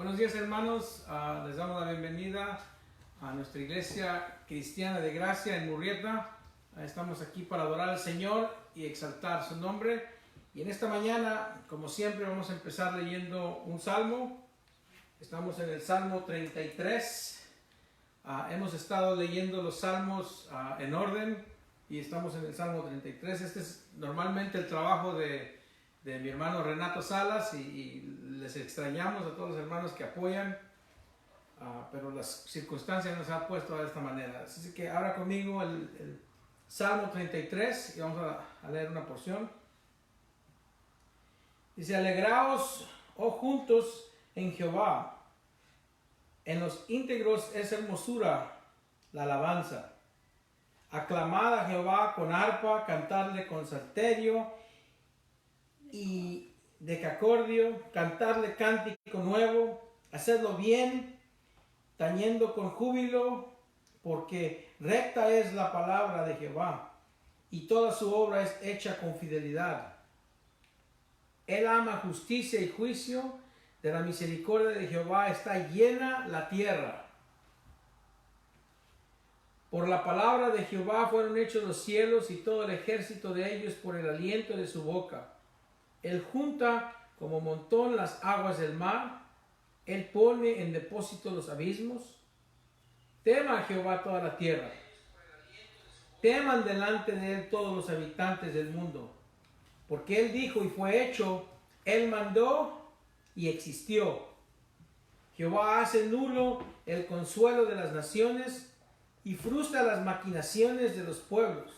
Buenos días, hermanos. Les damos la bienvenida a nuestra iglesia cristiana de gracia en Murrieta. Estamos aquí para adorar al Señor y exaltar su nombre. Y en esta mañana, como siempre, vamos a empezar leyendo un salmo. Estamos en el Salmo 33. Hemos estado leyendo los salmos en orden y estamos en el Salmo 33. Este es normalmente el trabajo de mi hermano Renato Salas y les extrañamos a todos los hermanos que apoyan, pero las circunstancias nos han puesto de esta manera. Así que ahora conmigo el Salmo 33 y vamos a leer una porción. Dice: alegraos, oh juntos, en Jehová, en los íntegros es hermosura la alabanza. Aclamad a Jehová con arpa, cantadle con salterio y decacordio, cantarle cántico nuevo, hacedlo bien, tañendo con júbilo, porque recta es la palabra de Jehová, y toda su obra es hecha con fidelidad. Él ama justicia y juicio, de la misericordia de Jehová está llena la tierra. Por la palabra de Jehová fueron hechos los cielos y todo el ejército de ellos por el aliento de su boca. Él junta como montón las aguas del mar, Él pone en depósito los abismos. Tema a Jehová toda la tierra, teman delante de Él todos los habitantes del mundo, porque Él dijo y fue hecho, Él mandó y existió. Jehová hace nulo el consuelo de las naciones y frustra las maquinaciones de los pueblos.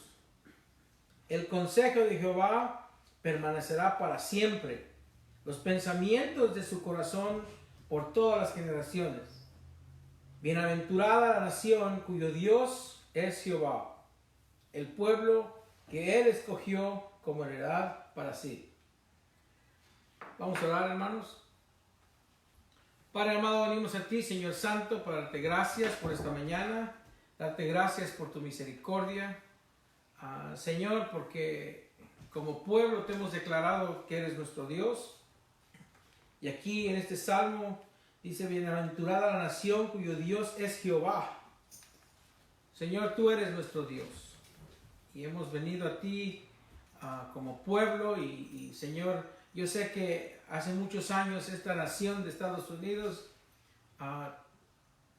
El consejo de Jehová permanecerá para siempre, los pensamientos de su corazón por todas las generaciones. Bienaventurada la nación cuyo Dios es Jehová, el pueblo que Él escogió como heredad para sí. Vamos a orar, hermanos. Padre amado, venimos a ti, Señor Santo, para darte gracias por esta mañana, darte gracias por tu misericordia, Señor, porque como pueblo te hemos declarado que eres nuestro Dios. Y aquí en este salmo dice: bienaventurada la nación cuyo Dios es Jehová. Señor, tú eres nuestro Dios. Y hemos venido a ti como pueblo. Y Señor, yo sé que hace muchos años esta nación de Estados Unidos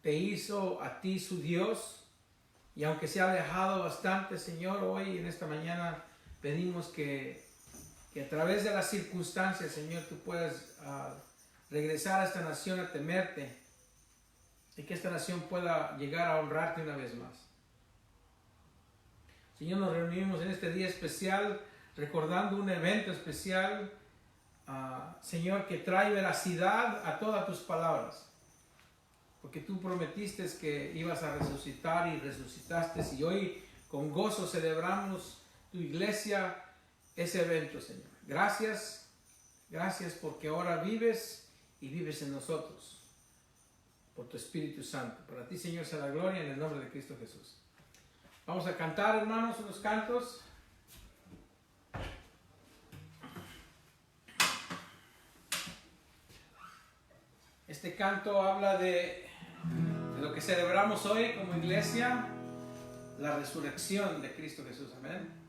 te hizo a ti su Dios. Y aunque se ha alejado bastante, Señor, hoy en esta mañana pedimos que a través de las circunstancias, Señor, tú puedas regresar a esta nación a temerte y que esta nación pueda llegar a honrarte una vez más. Señor, nos reunimos en este día especial recordando un evento especial, Señor, que trae veracidad a todas tus palabras, porque tú prometiste que ibas a resucitar y resucitaste, y hoy con gozo celebramos tu iglesia, ese evento, Señor. Gracias porque ahora vives y vives en nosotros por tu Espíritu Santo. Para ti, Señor, sea la gloria en el nombre de Cristo Jesús. Vamos a cantar, hermanos, unos cantos. Este canto habla de lo que celebramos hoy como iglesia, la resurrección de Cristo Jesús. Amén.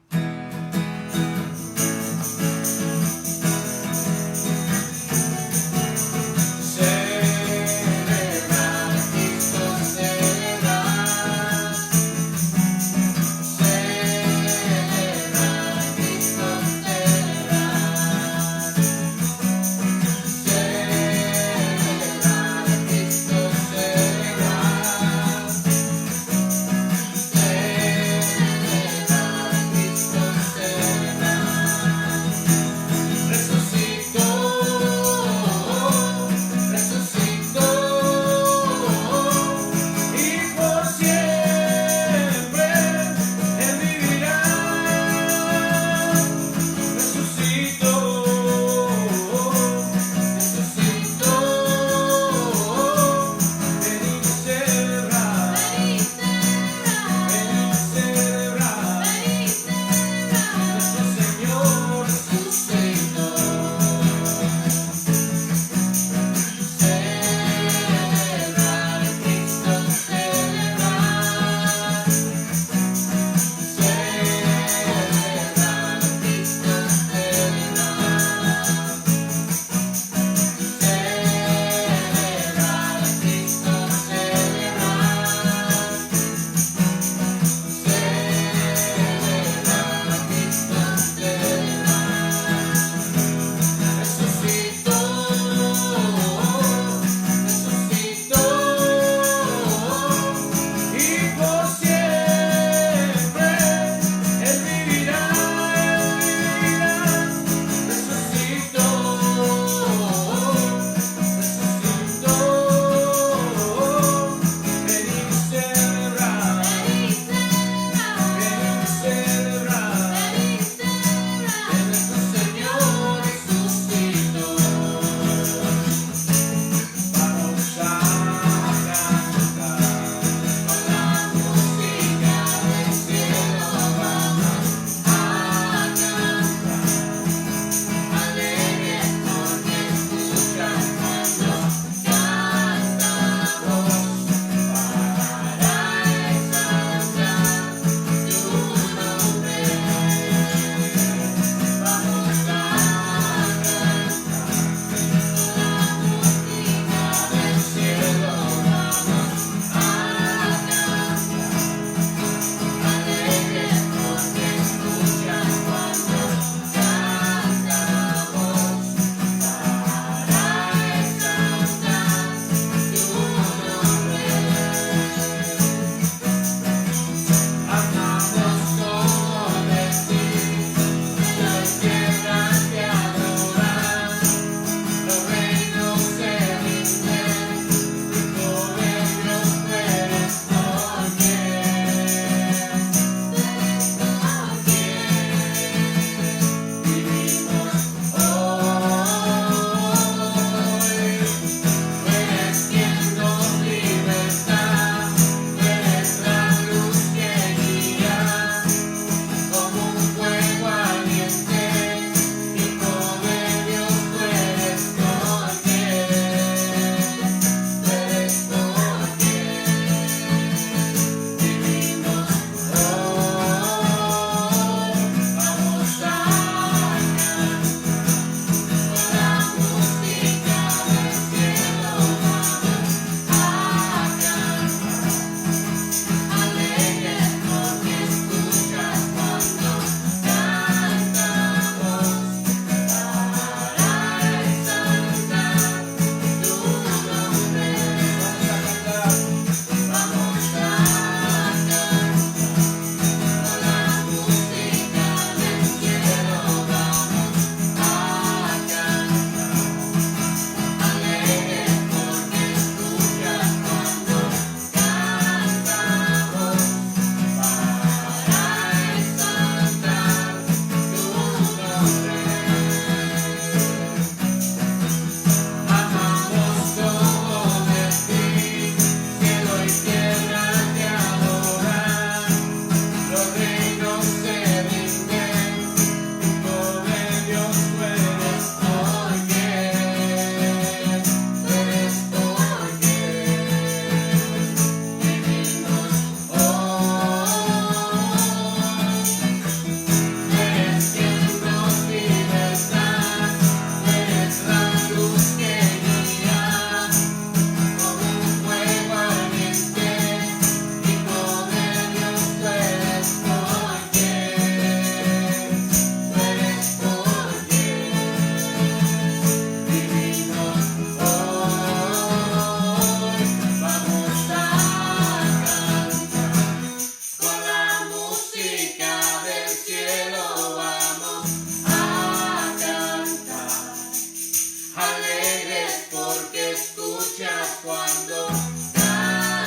cuando cantamos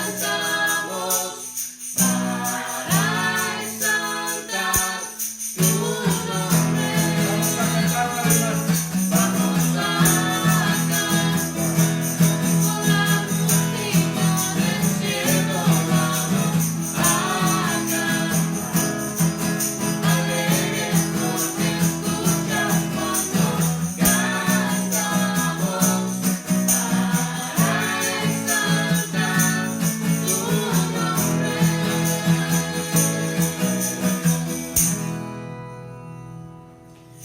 para exaltar tu nombre. Vamos a cantar con la música del cielo. Vamos a cantar alegres porque escuchas cuando cantamos para exaltar tu nombre.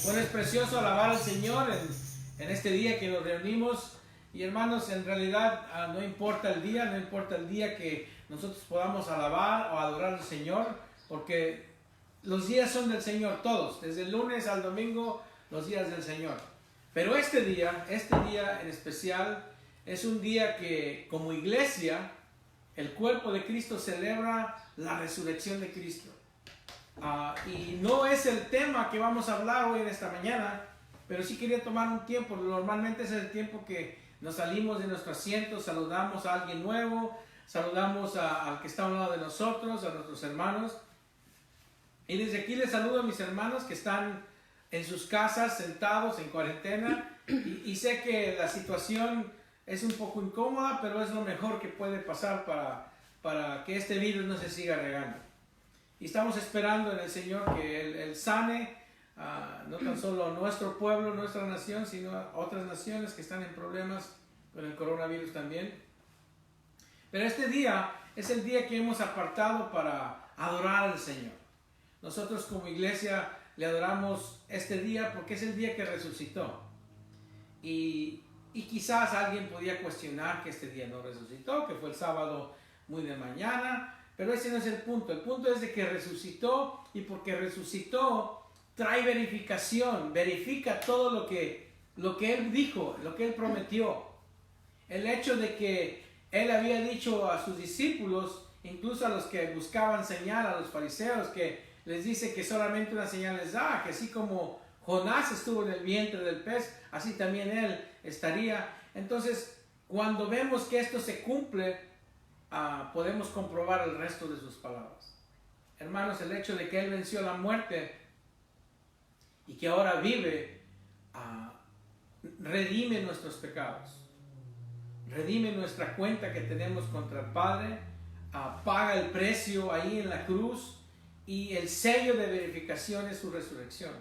Bueno, es precioso alabar al Señor en este día que nos reunimos. Y hermanos, en realidad no importa el día, no importa el día que nosotros podamos alabar o adorar al Señor, porque los días son del Señor, todos, desde el lunes al domingo, los días del Señor. Pero este día en especial, es un día que como iglesia, el cuerpo de Cristo celebra la resurrección de Cristo. Y no es el tema que vamos a hablar hoy en esta mañana, pero sí quería tomar un tiempo. Normalmente es el tiempo que nos salimos de nuestro asiento, saludamos a alguien nuevo, saludamos al que está a un lado de nosotros, a nuestros hermanos. Y desde aquí les saludo a mis hermanos que están en sus casas, sentados en cuarentena. Y sé que la situación es un poco incómoda, pero es lo mejor que puede pasar para que este virus no se siga regando. Y estamos esperando en el Señor que Él sane no tan solo nuestro pueblo, nuestra nación, sino otras naciones que están en problemas con el coronavirus también. Pero este día es el día que hemos apartado para adorar al Señor. Nosotros como iglesia le adoramos este día porque es el día que resucitó. Y quizás alguien podía cuestionar que este día no resucitó, que fue el sábado muy de mañana. Pero ese no es el punto. El punto es de que resucitó, y porque resucitó trae verificación, verifica todo lo que Él dijo, lo que Él prometió. El hecho de que Él había dicho a sus discípulos, incluso a los que buscaban señal, a los fariseos, que les dice que solamente una señal les da, que así como Jonás estuvo en el vientre del pez, así también Él estaría. Entonces, cuando vemos que esto se cumple, podemos comprobar el resto de sus palabras. Hermanos, el hecho de que Él venció la muerte y que ahora vive, redime nuestros pecados, redime nuestra cuenta que tenemos contra el Padre, paga el precio ahí en la cruz, y el sello de verificación es su resurrección.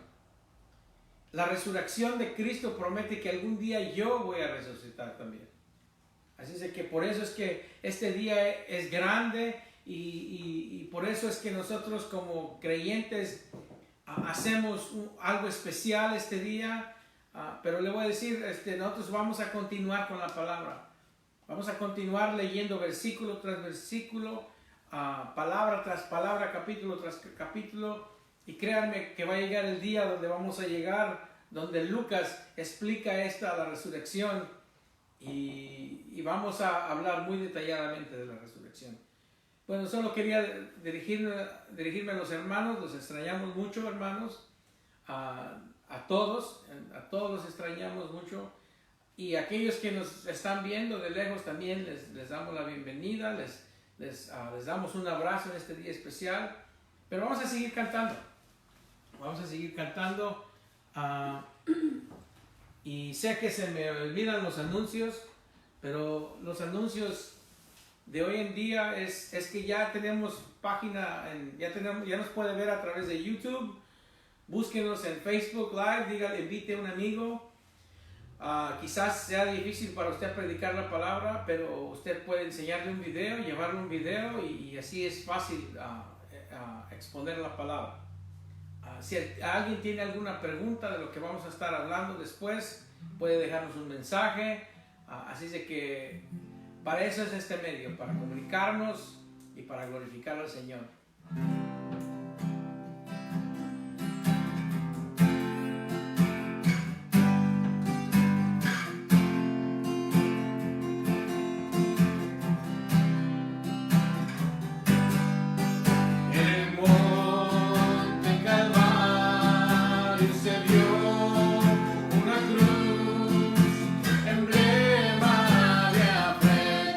La resurrección de Cristo promete que algún día yo voy a resucitar también. Así es que por eso es que este día es grande, y por eso es que nosotros como creyentes hacemos algo especial este día. Pero le voy a decir, nosotros vamos a continuar con la palabra. Vamos a continuar leyendo versículo tras versículo, palabra tras palabra, capítulo tras capítulo. Y créanme que va a llegar el día donde vamos a llegar, donde Lucas explica la resurrección. Y vamos a hablar muy detalladamente de la resurrección. Bueno, solo quería dirigirme a los hermanos. Los extrañamos mucho, hermanos. A todos los extrañamos mucho. Y a aquellos que nos están viendo de lejos también les damos la bienvenida. Les damos un abrazo en este día especial. Pero vamos a seguir cantando. Vamos a seguir cantando. Y sé que se me olvidan los anuncios, pero los anuncios de hoy en día es que ya tenemos página, ya nos puede ver a través de YouTube. Búsquenos en Facebook Live, dígale, invite a un amigo. Quizás sea difícil para usted predicar la palabra, pero usted puede enseñarle un video, llevarle un video, y así es fácil exponer la palabra. Si alguien tiene alguna pregunta de lo que vamos a estar hablando después, puede dejarnos un mensaje. Así es de que para eso es este medio, para comunicarnos y para glorificar al Señor. Emblema de afrenta.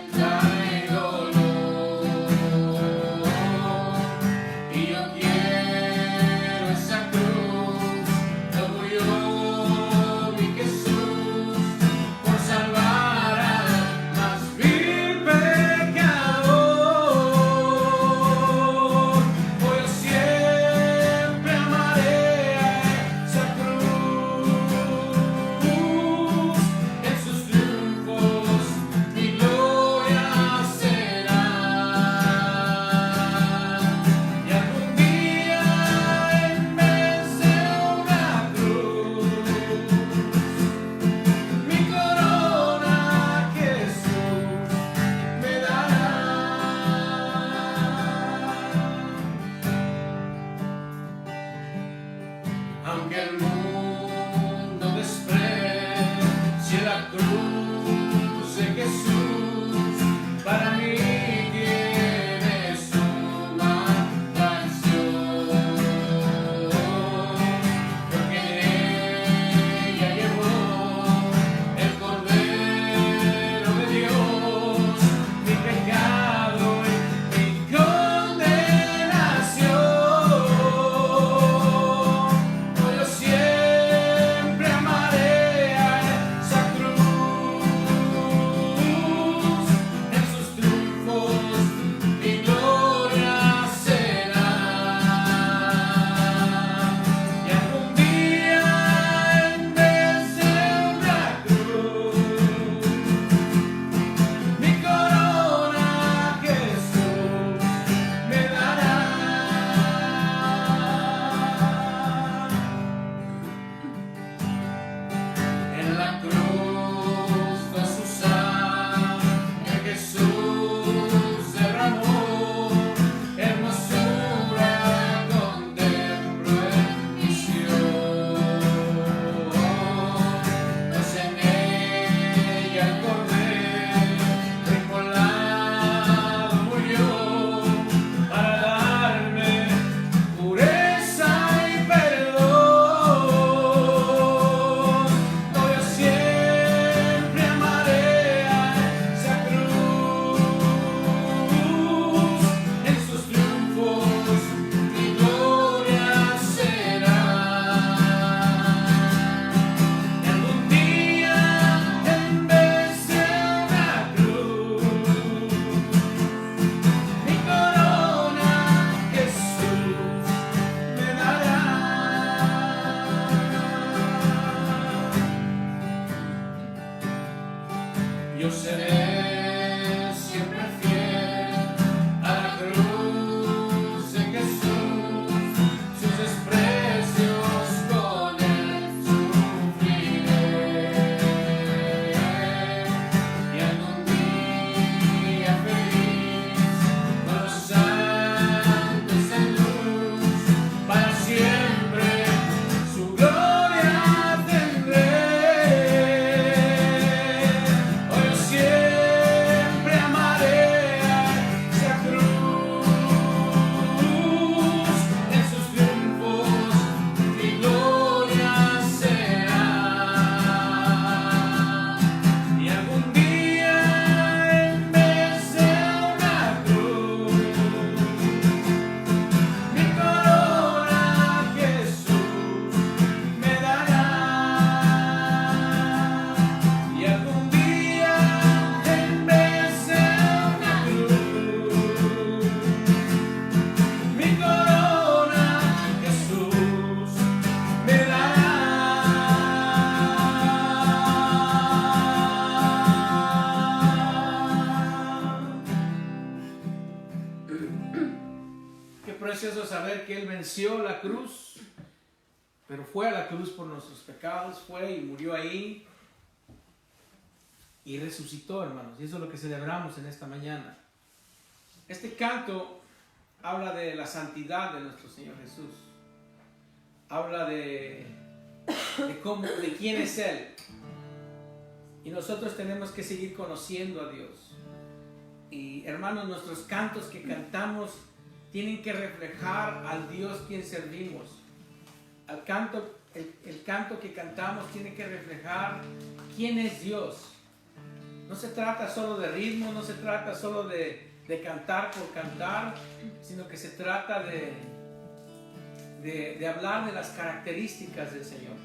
Yo seré siempre fiel a la cruz de Jesús, sus desprecios con él sufriré. Y algún día feliz con los santos en luz, para siempre su gloria tendré. Hoy yo siempre amaré a esa cruz, en sus triunfos mi gloria será. Y algún día en vez de una cruz, mi corona Jesús me dará. Y algún día en vez de una cruz, mi corona Jesús me dará. Qué precioso saber que Él venció la cruz, pero fue a la cruz por nuestros pecados, fue y murió ahí y resucitó, hermanos. Y eso es lo que celebramos en esta mañana. Este canto habla de la santidad de nuestro Señor Jesús. Habla de quién es Él. Y nosotros tenemos que seguir conociendo a Dios. Y hermanos, nuestros cantos que cantamos tienen que reflejar al Dios quien servimos. El canto que cantamos tiene que reflejar quién es Dios. No se trata solo de ritmo, no se trata solo de cantar por cantar, sino que se trata de hablar de las características del Señor.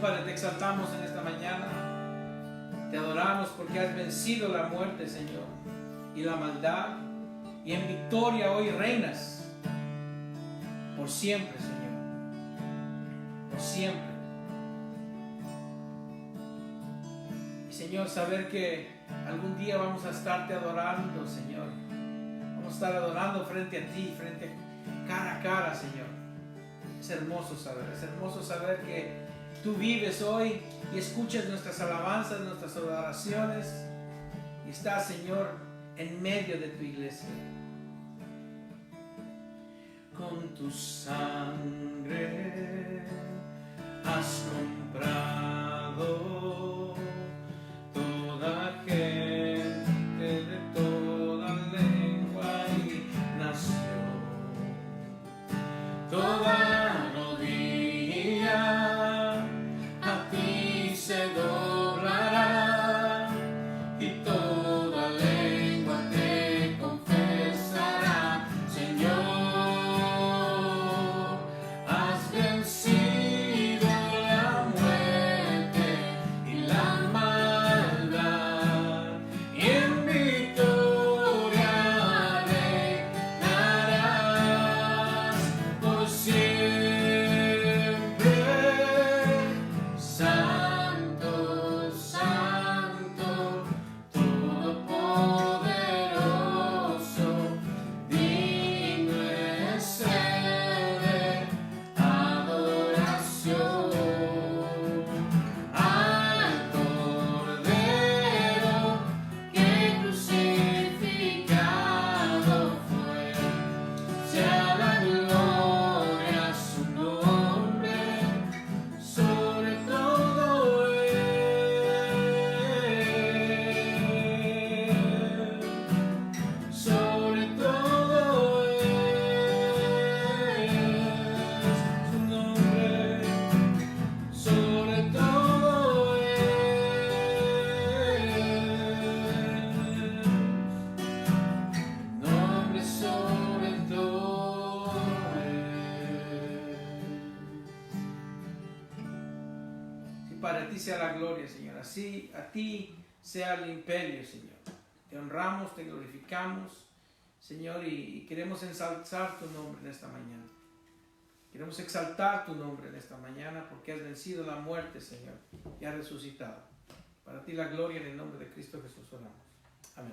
Padre, te exaltamos en esta mañana. Te adoramos porque has vencido la muerte, Señor, y la maldad. Y en victoria hoy reinas. Por siempre, Señor. Por siempre. Y Señor, saber que algún día vamos a estarte adorando, Señor. Vamos a estar adorando frente a ti, cara a cara, Señor. Es hermoso saber que tú vives hoy y escuchas nuestras alabanzas, nuestras oraciones y estás, Señor, en medio de tu iglesia. Con tu sangre has comprado toda gente de toda lengua y nación. Toda rodilla a ti se doblará y toda lengua te confesará, Señor, has vencido la muerte y la maldad y en victoria reinarás por siempre. Santo, Santo, Todopoderoso, digno es el de adoración. Al Cordero que crucificado fue, sea la gloria a su nombre, sobre todo sobre todo su nombre, sobre todo nombre, sobre todo Si para ti sea la gloria, Señor, así a ti sea el imperio, Señor. Te honramos, te glorificamos, Señor, y queremos ensalzar tu nombre en esta mañana. Queremos exaltar tu nombre en esta mañana porque has vencido la muerte, Señor, y has resucitado. Para ti la gloria en el nombre de Cristo Jesús oramos. Amén.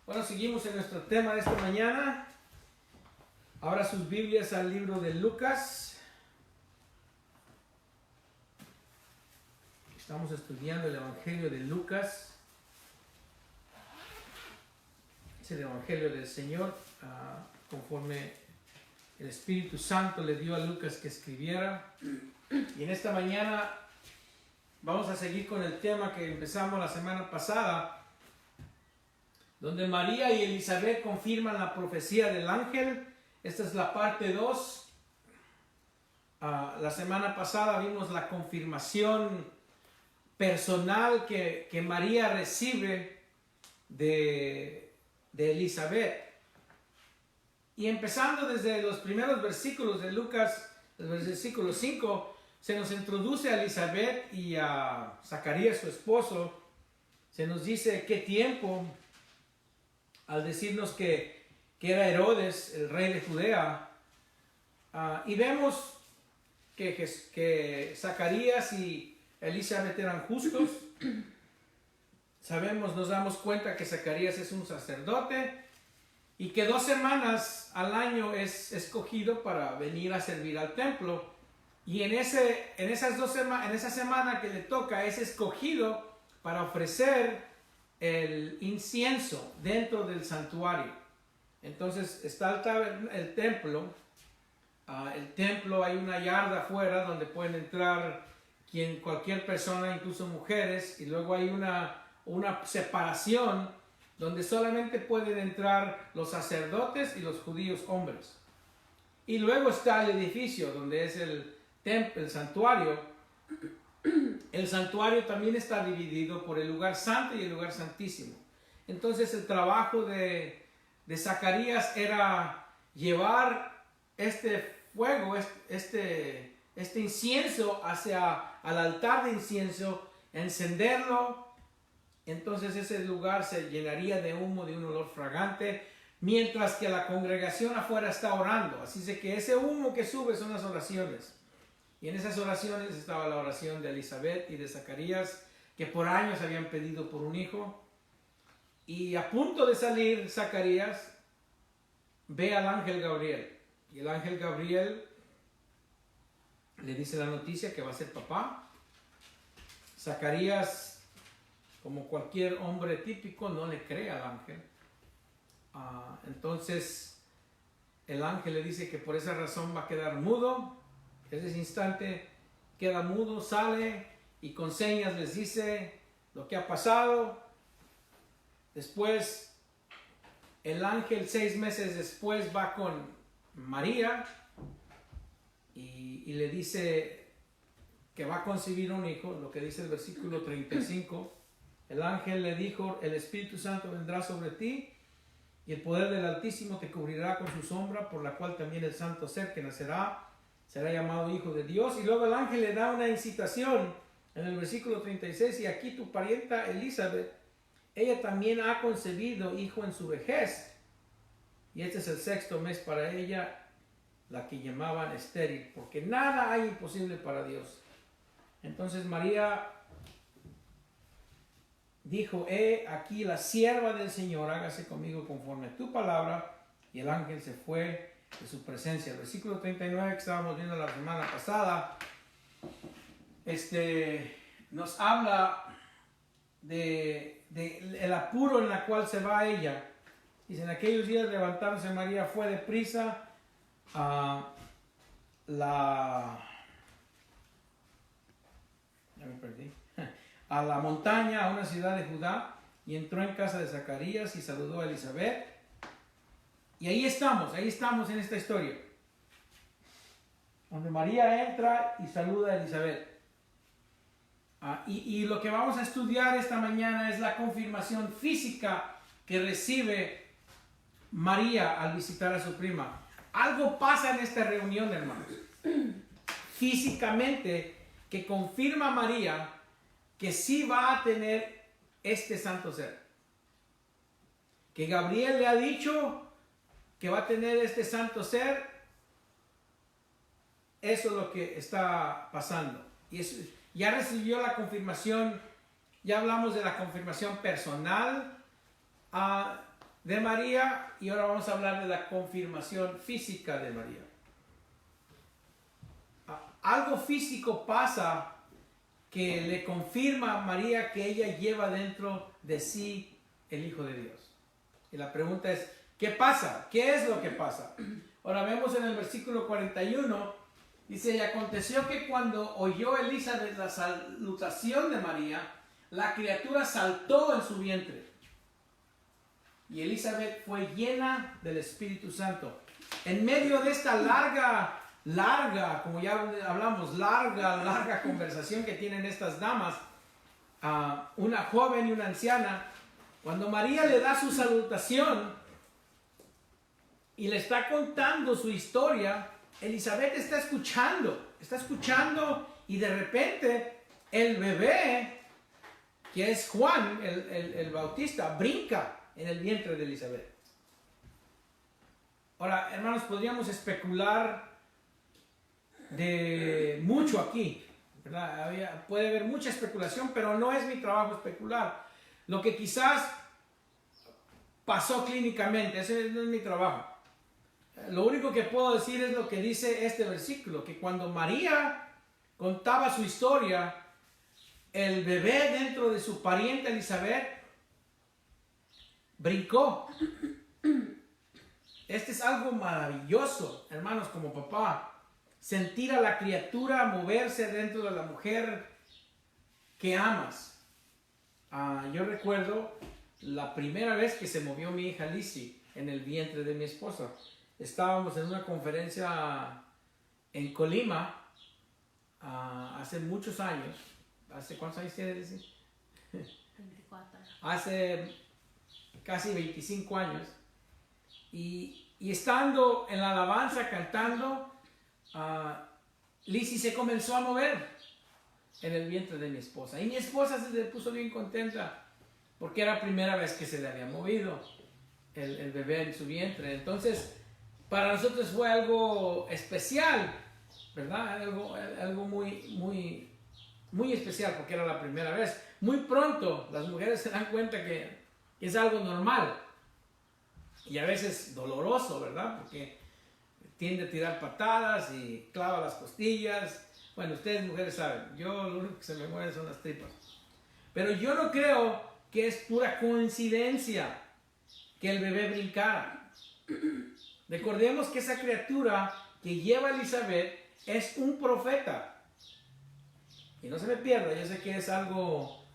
Bueno, seguimos en nuestro tema de esta mañana. Abra sus Biblias al libro de Lucas. Estamos estudiando el Evangelio de Lucas. Es el Evangelio del Señor, conforme el Espíritu Santo le dio a Lucas que escribiera. Y en esta mañana vamos a seguir con el tema que empezamos la semana pasada, donde María y Elizabeth confirman la profecía del ángel. Esta es la parte 2. La semana pasada vimos la confirmación personal que María recibe de Elizabeth. Y empezando desde los primeros versículos de Lucas, el versículo 5, se nos introduce a Elizabeth y a Zacarías, su esposo. Se nos dice qué tiempo, al decirnos que era Herodes, el rey de Judea. Y vemos que Zacarías y Elizabeth eran justos. Nos damos cuenta que Zacarías es un sacerdote y que 2 semanas al año es escogido para venir a servir al templo. Y en esa semana que le toca es escogido para ofrecer el incienso dentro del santuario. Entonces está el templo. El templo, hay una yarda afuera donde pueden entrar cualquier persona, incluso mujeres, y luego hay una separación donde solamente pueden entrar los sacerdotes y los judíos hombres. Y luego está el edificio donde es el templo, el santuario, el santuario también está dividido por el lugar santo y el lugar santísimo. Entonces el trabajo de Zacarías era llevar este fuego, este incienso al altar de incienso, encenderlo. Entonces ese lugar se llenaría de humo, de un olor fragante, mientras que la congregación afuera está orando. Así es que ese humo que sube son las oraciones. Y en esas oraciones estaba la oración de Elizabeth y de Zacarías, que por años habían pedido por un hijo. Y a punto de salir Zacarías, ve al ángel Gabriel. Y el ángel Gabriel le dice la noticia que va a ser papá. Zacarías, como cualquier hombre típico, no le cree al ángel. Entonces el ángel le dice que por esa razón va a quedar mudo. En ese instante queda mudo, sale y con señas les dice lo que ha pasado. Después el ángel 6 meses después va con María y le dice que va a concebir un hijo, lo que dice el versículo 35. El ángel le dijo: el Espíritu Santo vendrá sobre ti y el poder del Altísimo te cubrirá con su sombra, por la cual también el santo ser que nacerá será llamado Hijo de Dios. Y luego el ángel le da una incitación en el versículo 36: y aquí tu parienta Elizabeth, ella también ha concebido hijo en su vejez, y este es el 6º mes para ella, la que llamaban estéril, porque nada hay imposible para Dios. Entonces María dijo: aquí la sierva del Señor, hágase conmigo conforme a tu palabra. Y el ángel se fue de su presencia. El versículo 39 que estábamos viendo la semana pasada, nos habla de el apuro en la cual se va ella. Dice: en aquellos días levantándose María fue deprisa a la montaña, a una ciudad de Judá, y entró en casa de Zacarías y saludó a Elizabeth. Y ahí estamos en esta historia, donde María entra y saluda a Elizabeth. Y lo que vamos a estudiar esta mañana es la confirmación física que recibe María al visitar a su prima. Algo pasa en esta reunión, hermanos, físicamente, que confirma a María que sí va a tener este santo ser. Que Gabriel le ha dicho que va a tener este santo ser. Eso es lo que está pasando. Y eso, ya recibió la confirmación. Ya hablamos de la confirmación personal de María, y ahora vamos a hablar de la confirmación física de María. Algo físico pasa que le confirma a María que ella lleva dentro de sí el Hijo de Dios. Y la pregunta es: ¿qué pasa? ¿Qué es lo que pasa? Ahora vemos en el versículo 41, dice: y aconteció que cuando oyó Elizabeth la salutación de María, la criatura saltó en su vientre. Y Elizabeth fue llena del Espíritu Santo. En medio de esta larga, como ya hablamos, larga conversación que tienen estas damas, una joven y una anciana, cuando María le da su salutación y le está contando su historia, Elizabeth está escuchando, y de repente el bebé, que es Juan el Bautista, brinca en el vientre de Elizabeth. Ahora, hermanos, podríamos especular de mucho aquí, ¿verdad? Puede haber mucha especulación, pero no es mi trabajo especular. Lo que quizás pasó clínicamente, ese no es mi trabajo. Lo único que puedo decir es lo que dice este versículo, que cuando María contaba su historia, el bebé dentro de su pariente Elizabeth brincó. Este es algo maravilloso, hermanos, como papá. Sentir a la criatura moverse dentro de la mujer que amas. Yo recuerdo la primera vez que se movió mi hija Lizzie en el vientre de mi esposa. Estábamos en una conferencia en Colima, hace muchos años. ¿Hace cuántos años tiene? 24. Hace casi 25 años. Y estando en la alabanza, cantando, Lizzie se comenzó a mover en el vientre de mi esposa. Y mi esposa se puso bien contenta porque era la primera vez que se le había movido el bebé en su vientre. Entonces, para nosotros fue algo especial, ¿verdad? Algo muy especial porque era la primera vez. Muy pronto las mujeres se dan cuenta que es algo normal y a veces doloroso, ¿verdad? Porque tiende a tirar patadas y clava las costillas. Bueno, ustedes mujeres saben, yo lo único que se me mueve son las tripas. Pero yo no creo que es pura coincidencia que el bebé brincara. Recordemos que esa criatura que lleva a Elizabeth es un profeta. Y no se me pierda, yo sé que es algo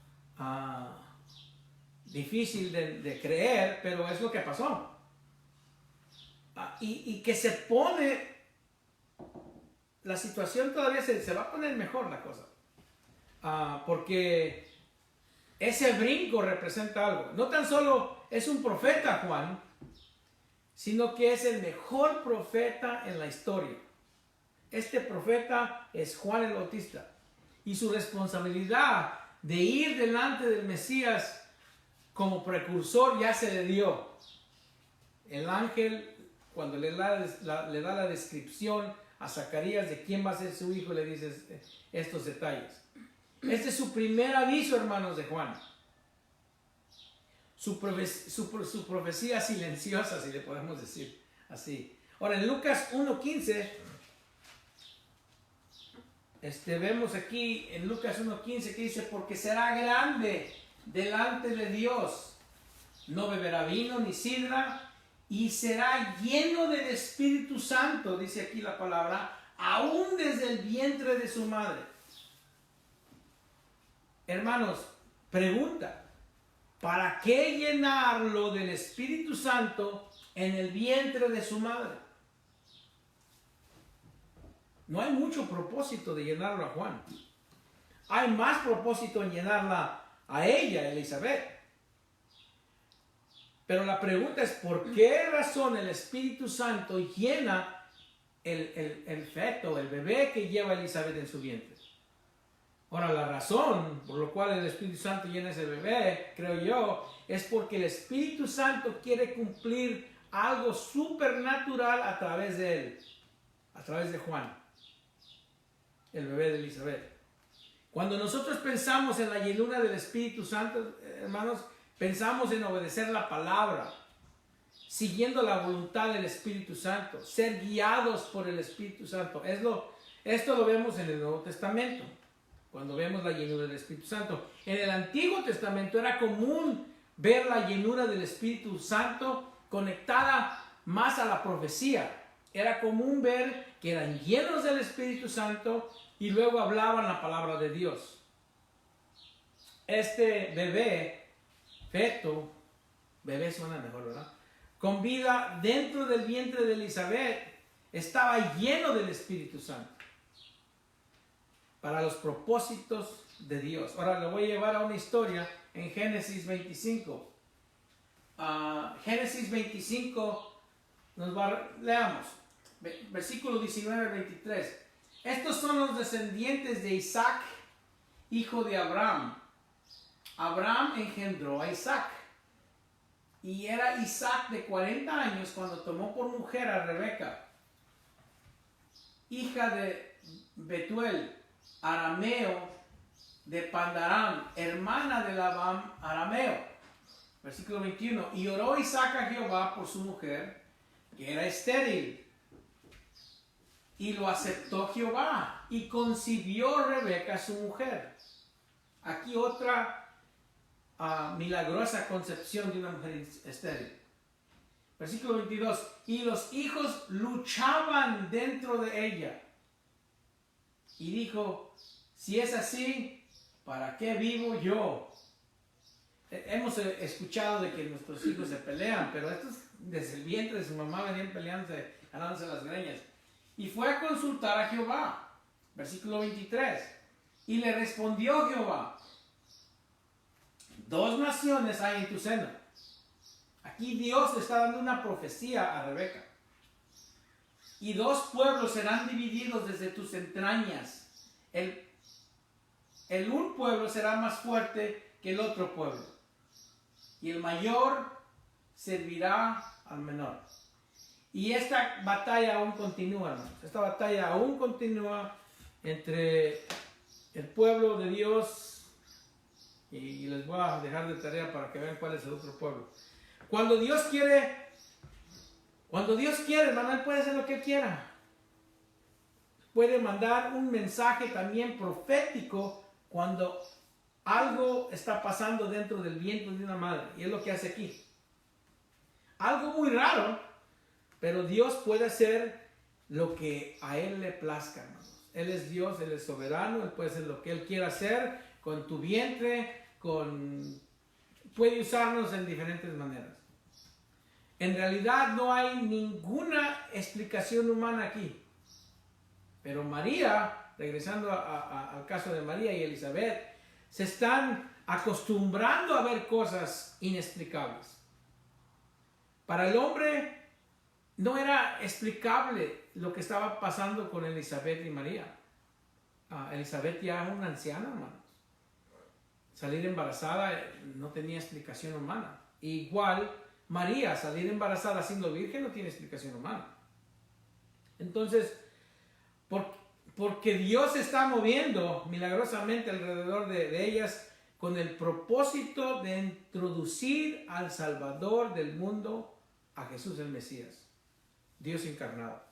difícil de creer, pero es lo que pasó. Y que se pone, la situación todavía se va a poner mejor la cosa. Porque ese brinco representa algo. No tan solo es un profeta Juan, sino que es el mejor profeta en la historia. Este profeta es Juan el Bautista. Y su responsabilidad de ir delante del Mesías como precursor ya se le dio. El ángel, cuando le da la descripción a Zacarías de quién va a ser su hijo, le dice estos detalles. Este es su primer aviso, hermanos, de Juan. Su profecía silenciosa, si le podemos decir así. Ahora, en Lucas 1:15, vemos aquí en Lucas 1:15 que dice, porque será grande delante de Dios, no beberá vino ni sidra, y será lleno del Espíritu Santo, dice aquí la palabra, aún desde el vientre de su madre. Hermanos, pregunta, ¿para qué llenarlo del Espíritu Santo en el vientre de su madre? No hay mucho propósito de llenarlo a Juan. Hay más propósito en llenarla a ella, Elizabeth. Pero la pregunta es, ¿por qué razón el Espíritu Santo llena el feto, el bebé que lleva Elizabeth en su vientre? Ahora, la razón por la cual el Espíritu Santo llena ese bebé, creo yo, es porque el Espíritu Santo quiere cumplir algo supernatural a través de él, a través de Juan, el bebé de Elizabeth. Cuando nosotros pensamos en la llenura del Espíritu Santo, hermanos, pensamos en obedecer la palabra, siguiendo la voluntad del Espíritu Santo, ser guiados por el Espíritu Santo. Esto lo vemos en el Nuevo Testamento, cuando vemos la llenura del Espíritu Santo. En el Antiguo Testamento era común ver la llenura del Espíritu Santo conectada más a la profecía. Era común ver que eran llenos del Espíritu Santo y luego hablaban la palabra de Dios. Este bebé, feto, bebé suena mejor, ¿verdad? Con vida dentro del vientre de Elizabeth, estaba lleno del Espíritu Santo para los propósitos de Dios. Ahora le voy a llevar a una historia en Génesis 25. Génesis 25, leamos, versículo 19 al 23. Estos son los descendientes de Isaac, hijo de Abraham. Abraham engendró a Isaac. Y era Isaac de 40 años cuando tomó por mujer a Rebeca, hija de Betuel, arameo de Pandaram, hermana de Labán, arameo. Versículo 21. Y oró Isaac a Jehová por su mujer, que era estéril. Y lo aceptó Jehová. Y concibió Rebeca su mujer. Aquí otra milagrosa concepción de una mujer estéril. Versículo 22. Y los hijos luchaban dentro de ella. Y dijo, si es así, ¿para qué vivo yo? Hemos escuchado de que nuestros hijos se pelean, pero estos desde el vientre de su mamá venían peleándose, ganándose las greñas. Y fue a consultar a Jehová. Versículo 23. Y le respondió Jehová: 2 naciones hay en tu seno. Aquí Dios le está dando una profecía a Rebeca. Y 2 pueblos serán divididos desde tus entrañas. El un pueblo será más fuerte que el otro pueblo. Y el mayor servirá al menor. Y esta batalla aún continúa, hermanos. Esta batalla aún continúa entre el pueblo de Dios. Y les voy a dejar de tarea para que vean cuál es el otro pueblo. Cuando Dios quiere, hermano, Él puede hacer lo que Él quiera. Puede mandar un mensaje también profético cuando algo está pasando dentro del vientre de una madre. Y es lo que hace aquí. Algo muy raro, pero Dios puede hacer lo que a Él le plazca, hermanos. Él es Dios, Él es soberano, Él puede hacer lo que Él quiera hacer con tu vientre, puede usarnos en diferentes maneras. En realidad no hay ninguna explicación humana aquí. Pero María, regresando al caso de María y Elizabeth, se están acostumbrando a ver cosas inexplicables. Para el hombre no era explicable lo que estaba pasando con Elizabeth y María. Elizabeth ya es una anciana, hermanos. Salir embarazada no tenía explicación humana. Igual María, salir embarazada siendo virgen no tiene explicación humana. Entonces, porque Dios se está moviendo milagrosamente alrededor de ellas con el propósito de introducir al Salvador del mundo, a Jesús el Mesías, Dios encarnado.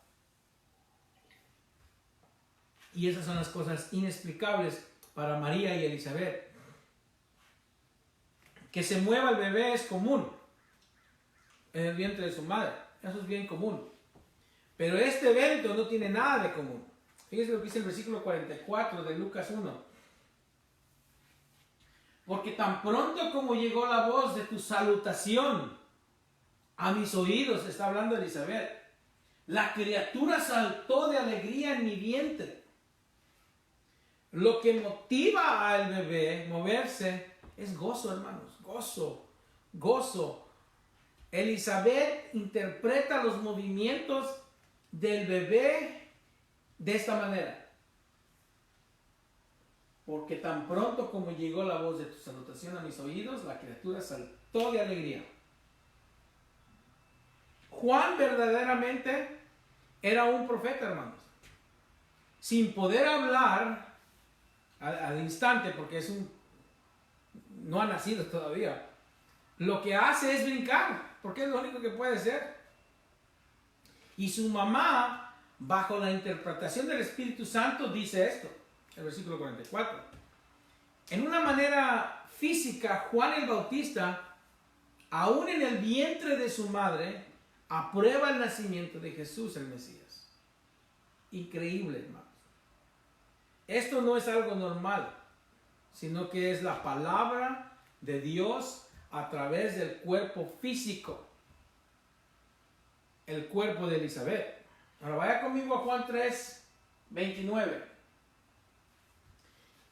Y esas son las cosas inexplicables para María y Elizabeth. Que se mueva el bebé es común en el vientre de su madre. Eso es bien común. Pero este evento no tiene nada de común. Fíjense lo que dice el versículo 44 de Lucas 1. Porque tan pronto como llegó la voz de tu salutación a mis oídos, está hablando Elizabeth, la criatura saltó de alegría en mi vientre. Lo que motiva al bebé moverse es gozo, hermanos. Gozo. Elizabeth interpreta los movimientos del bebé de esta manera. Porque tan pronto como llegó la voz de tu salutación a mis oídos, la criatura saltó de alegría. Juan verdaderamente era un profeta, hermanos. Sin poder hablar al instante, porque no ha nacido todavía. Lo que hace es brincar, porque es lo único que puede ser. Y su mamá, bajo la interpretación del Espíritu Santo, dice esto, el versículo 44. En una manera física, Juan el Bautista, aún en el vientre de su madre, aprueba el nacimiento de Jesús el Mesías. Increíble, hermanos. Esto no es algo normal, sino que es la palabra de Dios a través del cuerpo físico, el cuerpo de Elizabeth. Ahora vaya conmigo a Juan 3, 29.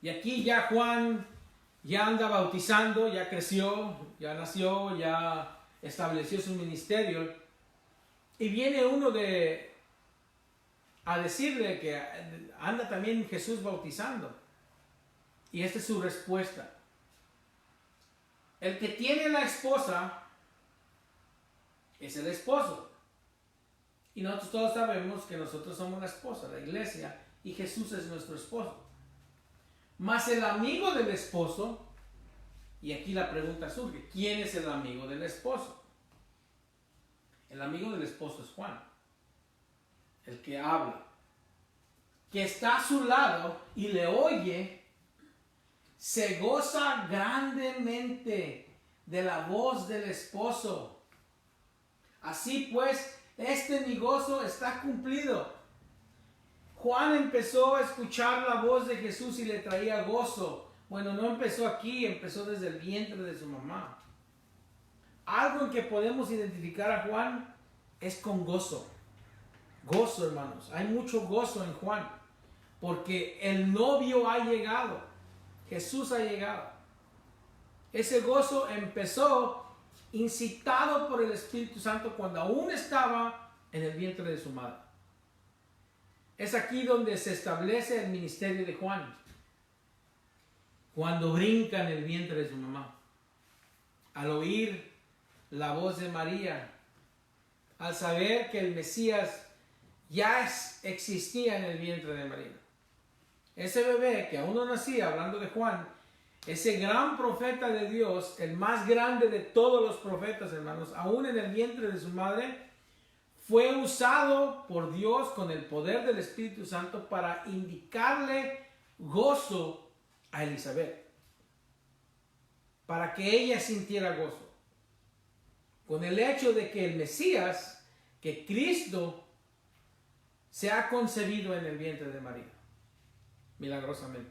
Y aquí ya Juan ya anda bautizando, ya creció, ya nació, ya estableció su ministerio. Y viene uno a decirle que anda también Jesús bautizando. Y esta es su respuesta. El que tiene la esposa es el esposo. Y nosotros todos sabemos que nosotros somos la esposa, la iglesia, y Jesús es nuestro esposo. Mas el amigo del esposo, y aquí la pregunta surge, ¿quién es el amigo del esposo? El amigo del esposo es Juan, el que habla, que está a su lado y le oye, se goza grandemente de la voz del esposo. Así pues, mi gozo está cumplido. Juan empezó a escuchar la voz de Jesús y le traía gozo. Bueno, no empezó aquí, empezó desde el vientre de su mamá. Algo en que podemos identificar a Juan es con gozo. Gozo, hermanos. Hay mucho gozo en Juan. porque el novio ha llegado, Jesús ha llegado. Ese gozo empezó incitado por el Espíritu Santo cuando aún estaba en el vientre de su madre. Es aquí donde se establece el ministerio de Juan, cuando brinca en el vientre de su mamá, al oír la voz de María, al saber que el Mesías ya existía en el vientre de María. Ese bebé que aún no nacía, hablando de Juan, ese gran profeta de Dios, el más grande de todos los profetas, hermanos, aún en el vientre de su madre, fue usado por Dios con el poder del Espíritu Santo para indicarle gozo a Elizabeth, para que ella sintiera gozo con el hecho de que el Mesías, que Cristo, se ha concebido en el vientre de María, milagrosamente.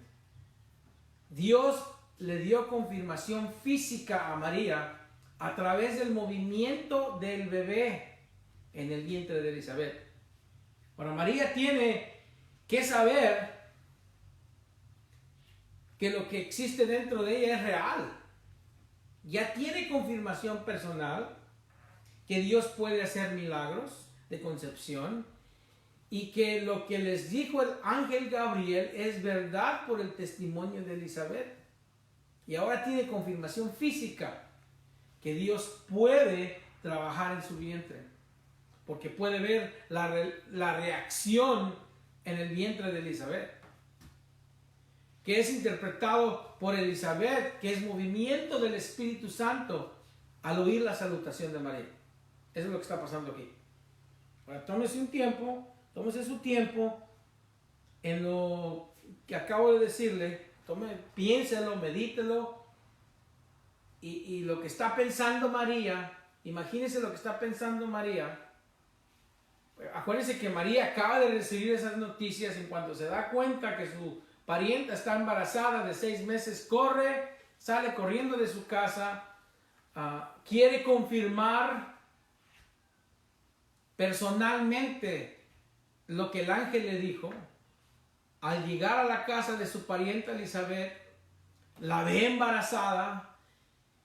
Dios le dio confirmación física a María a través del movimiento del bebé en el vientre de Elizabeth. Ahora, María tiene que saber que lo que existe dentro de ella es real. Ya tiene confirmación personal que Dios puede hacer milagros de concepción y que lo que les dijo el ángel Gabriel es verdad por el testimonio de Elizabeth. Y ahora tiene confirmación física que Dios puede trabajar en su vientre, porque puede ver la reacción en el vientre de Elizabeth, que es interpretado por Elizabeth, que es movimiento del Espíritu Santo al oír la salutación de María. Eso es lo que está pasando aquí. Ahora, tómese su tiempo en lo que acabo de decirle. Piénselo, medítelo, y lo que está pensando María, imagínese lo que está pensando María. Acuérdense que María acaba de recibir esas noticias. En cuanto se da cuenta que su parienta está embarazada de 6 meses, sale corriendo de su casa, quiere confirmar personalmente lo que el ángel le dijo. Al llegar a la casa de su parienta Elizabeth, la ve embarazada.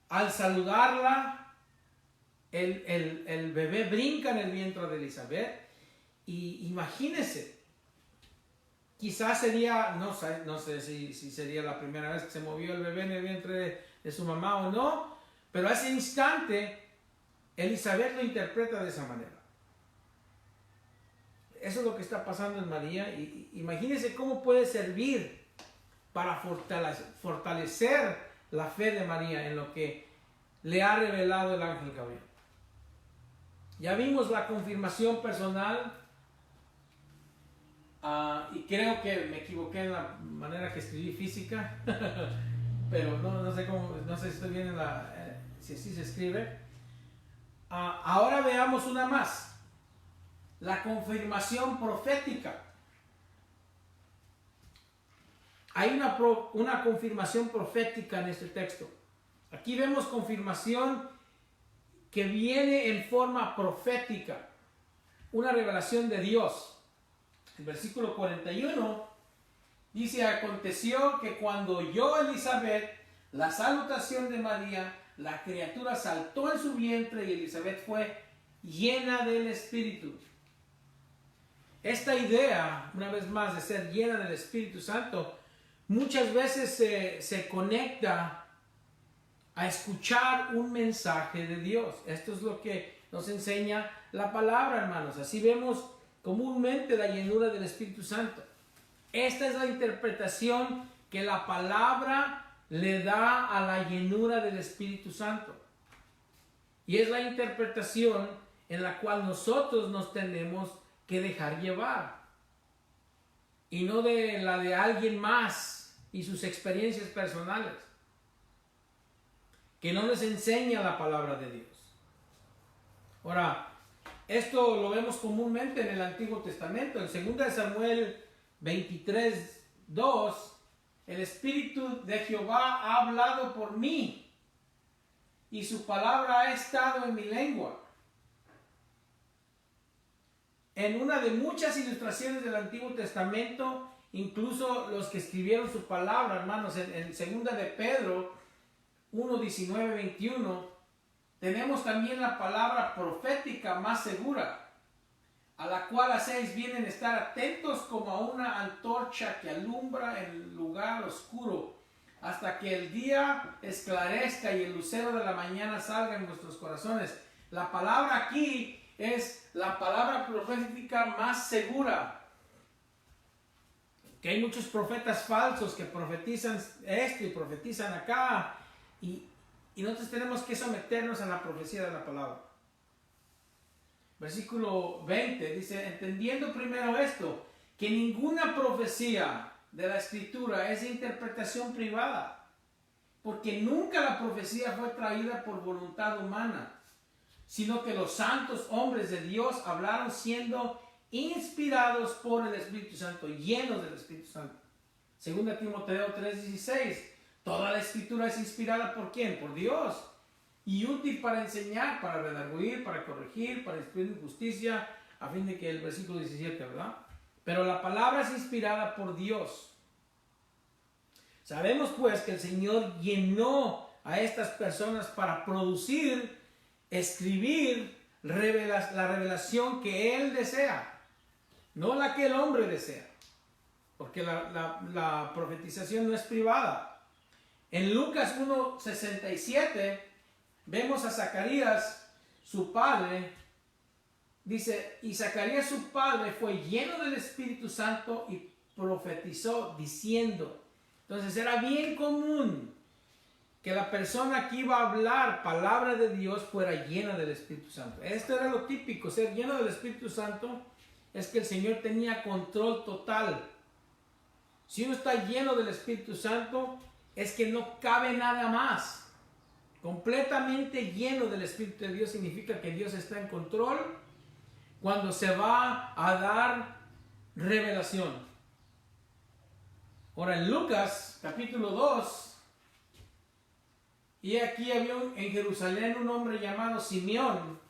Al saludarla, el bebé brinca en el vientre de Elizabeth. Y imagínese, quizás sería, no sé si sería la primera vez que se movió el bebé en el vientre de su mamá o no, pero a ese instante Elizabeth lo interpreta de esa manera. Eso es lo que está pasando en María. Y imagínese cómo puede servir para fortalecer la fe de María en lo que le ha revelado el ángel Gabriel. Ya vimos la confirmación personal. Y creo que me equivoqué en la manera que escribí física, pero no sé si estoy bien si así se escribe. Ahora veamos una más. La confirmación profética. Hay una confirmación profética en este texto. Aquí vemos confirmación que viene en forma profética, una revelación de Dios. El versículo 41 dice: aconteció que cuando oyó Elizabeth la salutación de María, la criatura saltó en su vientre y Elizabeth fue llena del Espíritu. Esta idea, una vez más, de ser llena del Espíritu Santo, muchas veces se conecta a escuchar un mensaje de Dios. Esto es lo que nos enseña la palabra, hermanos. Así vemos comúnmente la llenura del Espíritu Santo. Esta es la interpretación que la palabra le da a la llenura del Espíritu Santo. Y es la interpretación en la cual nosotros nos tenemos que dejar llevar. Y no de la de alguien más y sus experiencias personales, que no nos enseña la palabra de Dios. Ahora, esto lo vemos comúnmente en el Antiguo Testamento. En 2 Samuel 23:2, el Espíritu de Jehová ha hablado por mí, y su palabra ha estado en mi lengua. En una de muchas ilustraciones del Antiguo Testamento incluso los que escribieron su palabra, hermanos, en 2 de Pedro 1, 19, 21, tenemos también la palabra profética más segura, a la cual hacéis bien en estar atentos como a una antorcha que alumbra en el lugar oscuro, hasta que el día esclarezca y el lucero de la mañana salga en vuestros corazones. La palabra aquí es la palabra profética más segura. Que hay muchos profetas falsos que profetizan esto y profetizan acá, y nosotros tenemos que someternos a la profecía de la palabra. Versículo 20 dice: entendiendo primero esto, que ninguna profecía de la Escritura es de interpretación privada, porque nunca la profecía fue traída por voluntad humana, sino que los santos hombres de Dios hablaron siendo inspirados por el Espíritu Santo, llenos del Espíritu Santo. 2 Timoteo 3:16, toda la Escritura es inspirada ¿por quién? Por Dios, y útil para enseñar, para redarguir, para corregir, para instruir en justicia, a fin de que el versículo 17, ¿verdad? Pero la palabra es inspirada por Dios. Sabemos pues que el Señor llenó a estas personas para producir, escribir la revelación que Él desea, no la que el hombre desea, porque la profetización no es privada. En Lucas 1:67 vemos a Zacarías, su padre. Dice: y Zacarías su padre fue lleno del Espíritu Santo y profetizó diciendo. Entonces era bien común que la persona que iba a hablar palabra de Dios fuera llena del Espíritu Santo. Esto era lo típico, ser lleno del Espíritu Santo es que el Señor tenía control total. Si uno está lleno del Espíritu Santo es que no cabe nada más. Completamente lleno del Espíritu de Dios significa que Dios está en control cuando se va a dar revelación. Ahora en Lucas capítulo 2, y aquí había en Jerusalén un hombre llamado Simeón,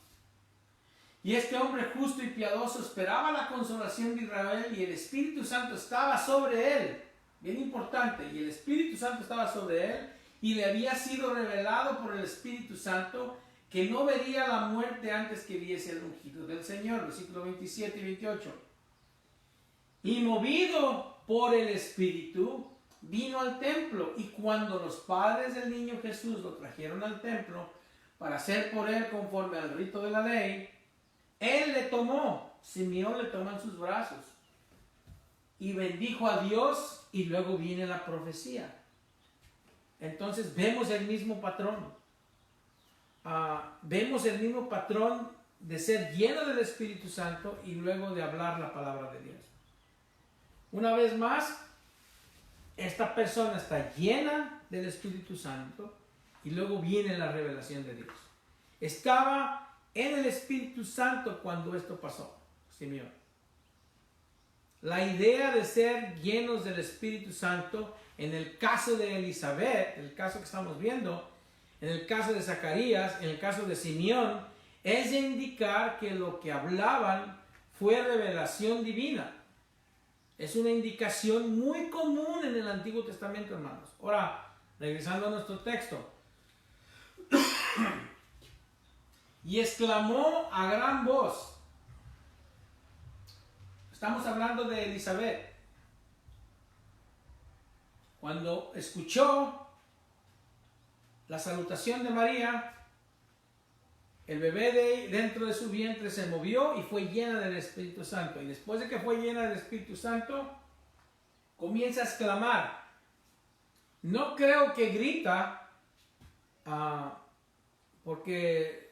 y este hombre justo y piadoso esperaba la consolación de Israel, y el Espíritu Santo estaba sobre él. Bien importante, y el Espíritu Santo estaba sobre él, y le había sido revelado por el Espíritu Santo que no vería la muerte antes que viese el ungido del Señor. Versículo 27 y 28. Y movido por el Espíritu, vino al templo, y cuando los padres del niño Jesús lo trajeron al templo para hacer por él conforme al rito de la ley, él le tomó, Simeón le tomó en sus brazos y bendijo a Dios, y luego viene la profecía. Entonces vemos el mismo patrón. Vemos el mismo patrón de ser lleno del Espíritu Santo y luego de hablar la palabra de Dios. Una vez más, esta persona está llena del Espíritu Santo y luego viene la revelación de Dios. Estaba en el Espíritu Santo cuando esto pasó, Simeón. La idea de ser llenos del Espíritu Santo, en el caso de Elizabeth, el caso que estamos viendo, en el caso de Zacarías, en el caso de Simeón, es de indicar que lo que hablaban fue revelación divina. Es una indicación muy común en el Antiguo Testamento, hermanos. Ahora, regresando a nuestro texto. Y exclamó a gran voz. Estamos hablando de Elizabeth. Cuando escuchó la salutación de María, el bebé dentro de su vientre se movió y fue llena del Espíritu Santo. Y después de que fue llena del Espíritu Santo, comienza a exclamar. No creo que grita, porque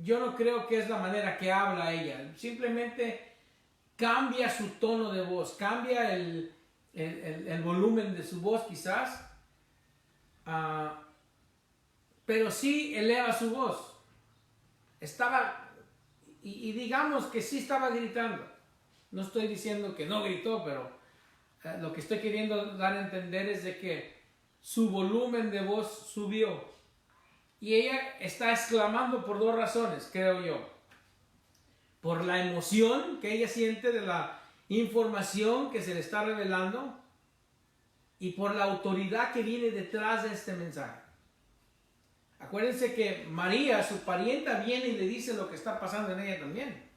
yo no creo que es la manera que habla ella. Simplemente cambia su tono de voz, cambia el volumen de su voz quizás. Pero sí eleva su voz. Estaba, y digamos que sí estaba gritando. No estoy diciendo que no gritó, pero lo que estoy queriendo dar a entender es de que su volumen de voz subió. Y ella está exclamando por dos razones, creo yo. Por la emoción que ella siente de la información que se le está revelando y por la autoridad que viene detrás de este mensaje. Acuérdense que María, su parienta, viene y le dice lo que está pasando en ella también.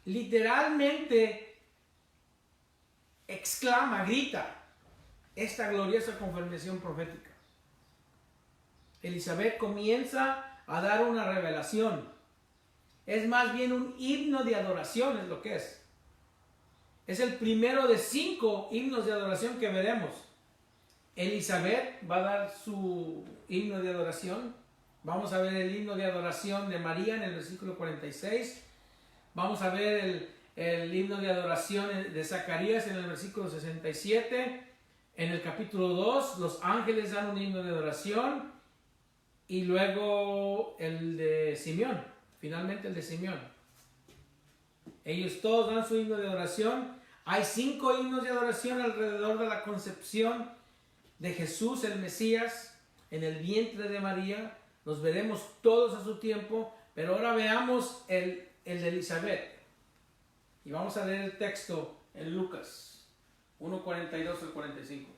Literalmente exclama, grita esta gloriosa confirmación profética. Elizabeth comienza a dar una revelación. Es más bien un himno de adoración, es lo que es. Es el primero de 5 himnos de adoración que veremos. Elizabeth va a dar su himno de adoración. Vamos a ver el himno de adoración de María en el versículo 46. Vamos a ver el himno de adoración de Zacarías en el versículo 67. En el capítulo 2, los ángeles dan un himno de adoración. Y luego el de Simeón. Finalmente el de Simeón. Ellos todos dan su himno de adoración. Hay 5 himnos de adoración alrededor de la concepción de Jesús, el Mesías, en el vientre de María. Los veremos todos a su tiempo. Pero ahora veamos el de Elizabeth. Y vamos a leer el texto en Lucas 1:42 al 45.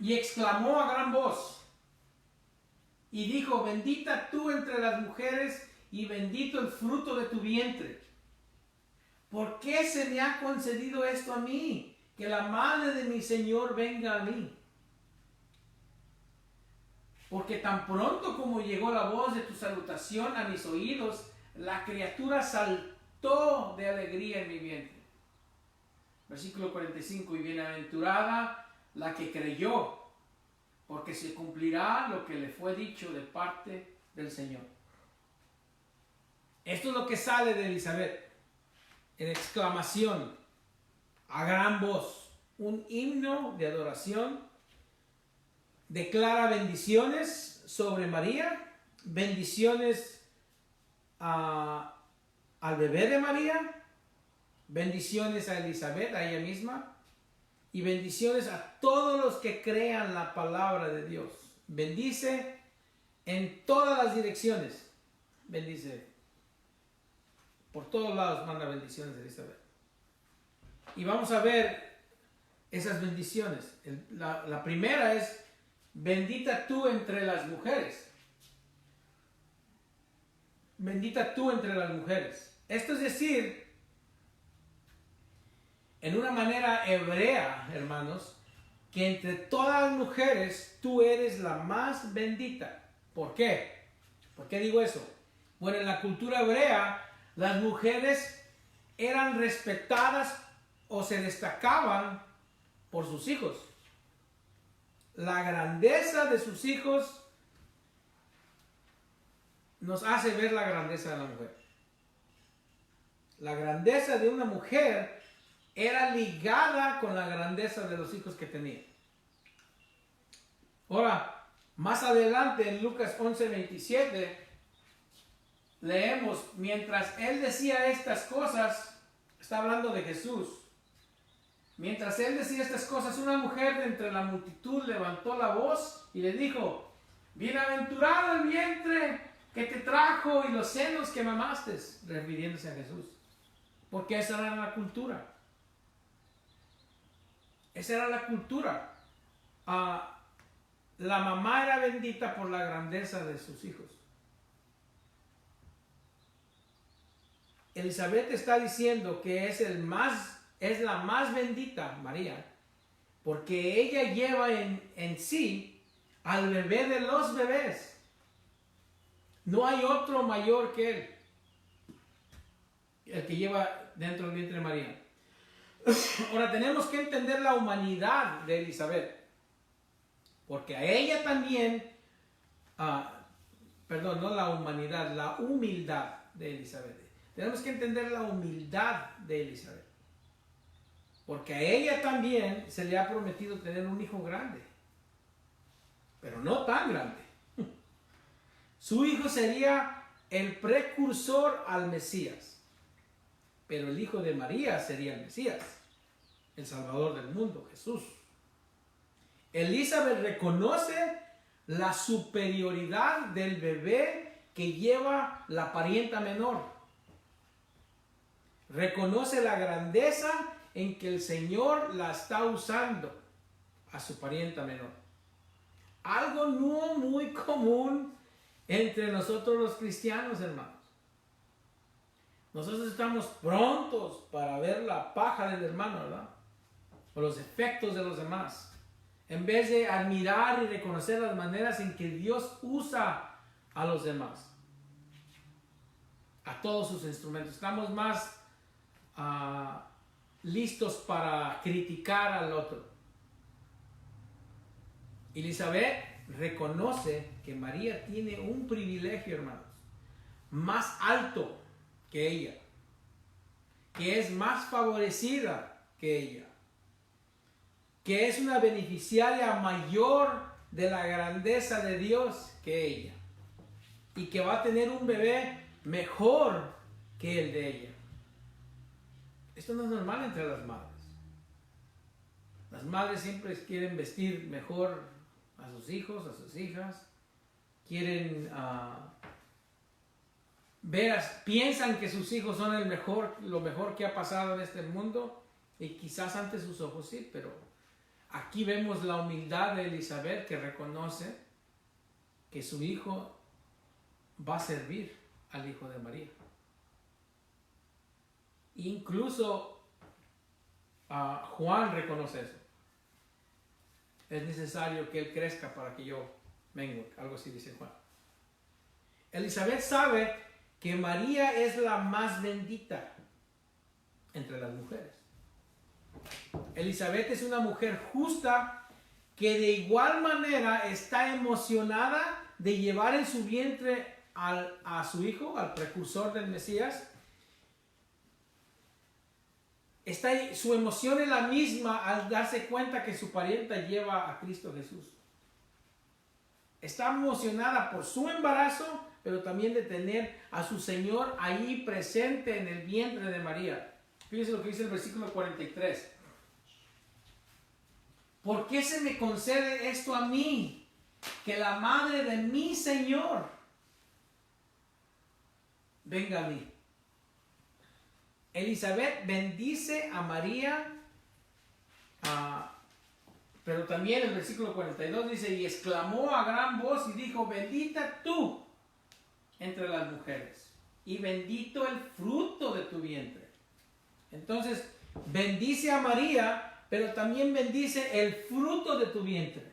Y exclamó a gran voz y dijo: bendita tú entre las mujeres y bendito el fruto de tu vientre. ¿Por qué se me ha concedido esto a mí? Que la madre de mi Señor venga a mí. Porque tan pronto como llegó la voz de tu salutación a mis oídos, la criatura saltó de alegría en mi vientre. Versículo 45. Y bienaventurada la que creyó, porque se cumplirá lo que le fue dicho de parte del Señor. Esto es lo que sale de Elizabeth, en exclamación, a gran voz, un himno de adoración. Declara bendiciones sobre María, bendiciones al bebé de María, bendiciones a Elizabeth, a ella misma, y bendiciones a todos los que crean la palabra de Dios. Bendice en todas las direcciones. Bendice. Por todos lados manda bendiciones a Elizabeth. Y vamos a ver esas bendiciones. La primera es: bendita tú entre las mujeres. Bendita tú entre las mujeres. Esto es decir, en una manera hebrea, hermanos, que entre todas las mujeres tú eres la más bendita. ¿Por qué? ¿Por qué digo eso? Bueno, en la cultura hebrea, las mujeres eran respetadas o se destacaban por sus hijos. La grandeza de sus hijos nos hace ver la grandeza de la mujer. La grandeza de una mujer era ligada con la grandeza de los hijos que tenía. Ahora, más adelante en Lucas 11:27, leemos: mientras él decía estas cosas, está hablando de Jesús. Mientras él decía estas cosas, una mujer de entre la multitud levantó la voz y le dijo: bienaventurado el vientre que te trajo y los senos que mamaste, refiriéndose a Jesús. Porque esa era la cultura. Esa era la cultura. La mamá era bendita por la grandeza de sus hijos. Elizabeth está diciendo que es la más bendita, María, porque ella lleva en sí al bebé de los bebés. No hay otro mayor que él, el que lleva dentro del vientre de María. Ahora tenemos que entender la humanidad de Elizabeth, porque a ella también, no la humanidad, la humildad de Elizabeth. Tenemos que entender la humildad de Elizabeth, porque a ella también se le ha prometido tener un hijo grande, pero no tan grande. Su hijo sería el precursor al Mesías, pero el hijo de María sería el Mesías, el Salvador del mundo, Jesús. Elizabeth reconoce la superioridad del bebé que lleva la parienta menor. reconoce la grandeza en que el Señor la está usando a su parienta menor. Algo no muy común entre nosotros los cristianos, hermanos. Nosotros estamos prontos para ver la paja del hermano, ¿verdad? O los efectos de los demás, en vez de admirar y reconocer las maneras en que Dios usa a los demás, a todos sus instrumentos. Estamos más listos para criticar al otro. Elizabeth reconoce que María tiene un privilegio, hermanos, más alto que ella, que es más favorecida que ella, que es una beneficiaria mayor de la grandeza de Dios que ella, y que va a tener un bebé mejor que el de ella. Esto no es normal entre las madres. Las madres siempre quieren vestir mejor a sus hijos, a sus hijas, quieren piensan que sus hijos son lo mejor que ha pasado en este mundo, y quizás ante sus ojos sí, pero aquí vemos la humildad de Elizabeth, que reconoce que su hijo va a servir al hijo de María. Incluso Juan reconoce eso. Es necesario que él crezca para que yo mengue, algo así dice Juan. Elizabeth sabe que María es la más bendita entre las mujeres. Elizabeth es una mujer justa que de igual manera está emocionada de llevar en su vientre a su hijo, al precursor del Mesías. Su emoción es la misma al darse cuenta que su parienta lleva a Cristo Jesús. Está emocionada por su embarazo, pero también de tener a su Señor ahí presente en el vientre de María. Fíjense lo que dice el versículo 43. ¿Por qué se me concede esto a mí, que la madre de mi Señor venga a mí? Elizabeth bendice a María, pero también el versículo 42 dice, y exclamó a gran voz y dijo, bendita tú entre las mujeres, y bendito el fruto de tu vientre. Entonces, bendice a María, pero también bendice el fruto de tu vientre.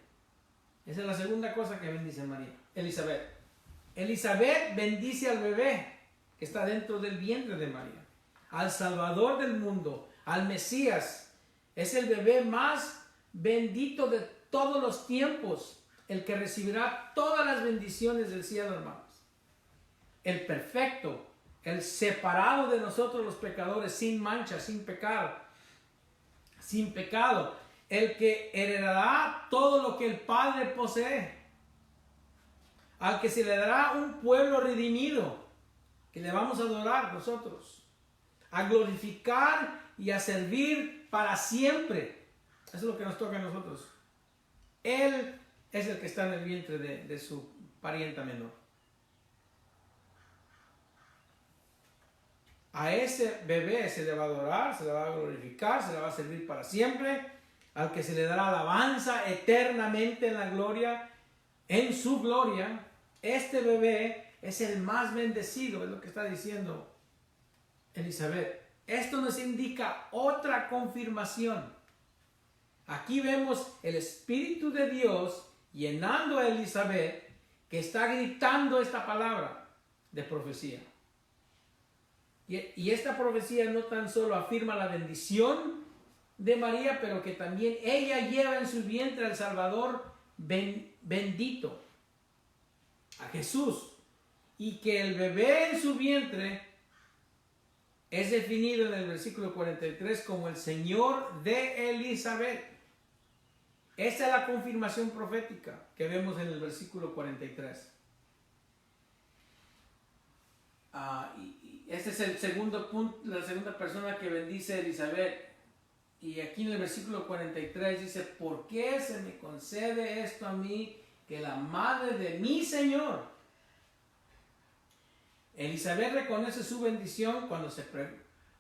Esa es la segunda cosa que bendice María, Elizabeth. Elizabeth bendice al bebé que está dentro del vientre de María, al Salvador del mundo, al Mesías. Es el bebé más bendito de todos los tiempos, el que recibirá todas las bendiciones del cielo, hermanos. El perfecto, el separado de nosotros los pecadores, sin mancha, sin pecado, el que heredará todo lo que el Padre posee, al que se le dará un pueblo redimido, que le vamos a adorar nosotros, a glorificar y a servir para siempre. Eso es lo que nos toca a nosotros. Él es el que está en el vientre de su parienta menor. A ese bebé se le va a adorar, se le va a glorificar, se le va a servir para siempre, al que se le dará alabanza eternamente en la gloria, en su gloria. Este bebé es el más bendecido, es lo que está diciendo Elizabeth. Esto nos indica otra confirmación. Aquí vemos el Espíritu de Dios llenando a Elizabeth, que está gritando esta palabra de profecía. Y esta profecía no tan solo afirma la bendición de María, pero que también ella lleva en su vientre al Salvador bendito, a Jesús, y que el bebé en su vientre es definido en el versículo 43 como el Señor de Elizabeth. Esa es la confirmación profética que vemos en el versículo 43. Este es el segundo punto, la segunda persona que bendice a Elizabeth. Y aquí en el versículo 43 dice, ¿por qué se me concede esto a mí, que la madre de mi Señor? Elizabeth reconoce su bendición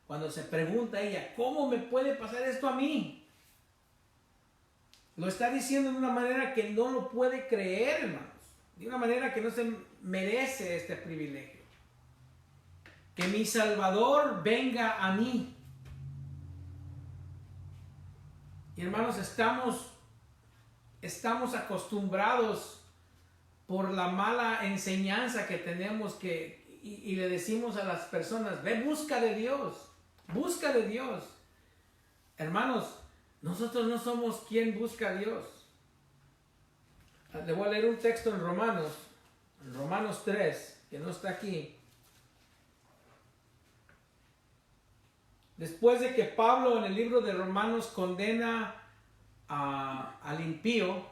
Cuando se pregunta ella, ¿cómo me puede pasar esto a mí? Lo está diciendo de una manera que no lo puede creer, hermanos. De una manera que no se merece este privilegio. Que mi Salvador venga a mí. Y hermanos, estamos acostumbrados por la mala enseñanza que tenemos y le decimos a las personas, ve, busca de Dios, busca de Dios. Hermanos, nosotros no somos quien busca a Dios. Le voy a leer un texto en Romanos 3, que no está aquí. Después de que Pablo en el libro de Romanos condena al impío,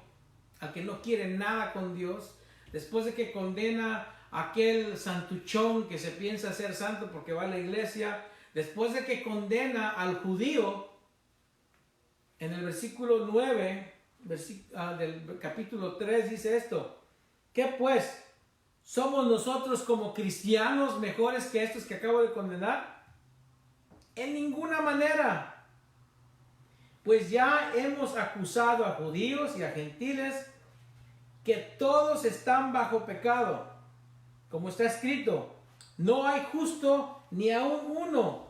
al que no quiere nada con Dios, después de que condena a aquel santuchón que se piensa ser santo porque va a la iglesia, después de que condena al judío, en el versículo 9 del capítulo 3 dice esto: ¿qué pues? ¿Somos nosotros como cristianos mejores que estos que acabo de condenar? En ninguna manera. Pues ya hemos acusado a judíos y a gentiles que todos están bajo pecado. Como está escrito, no hay justo ni aun uno.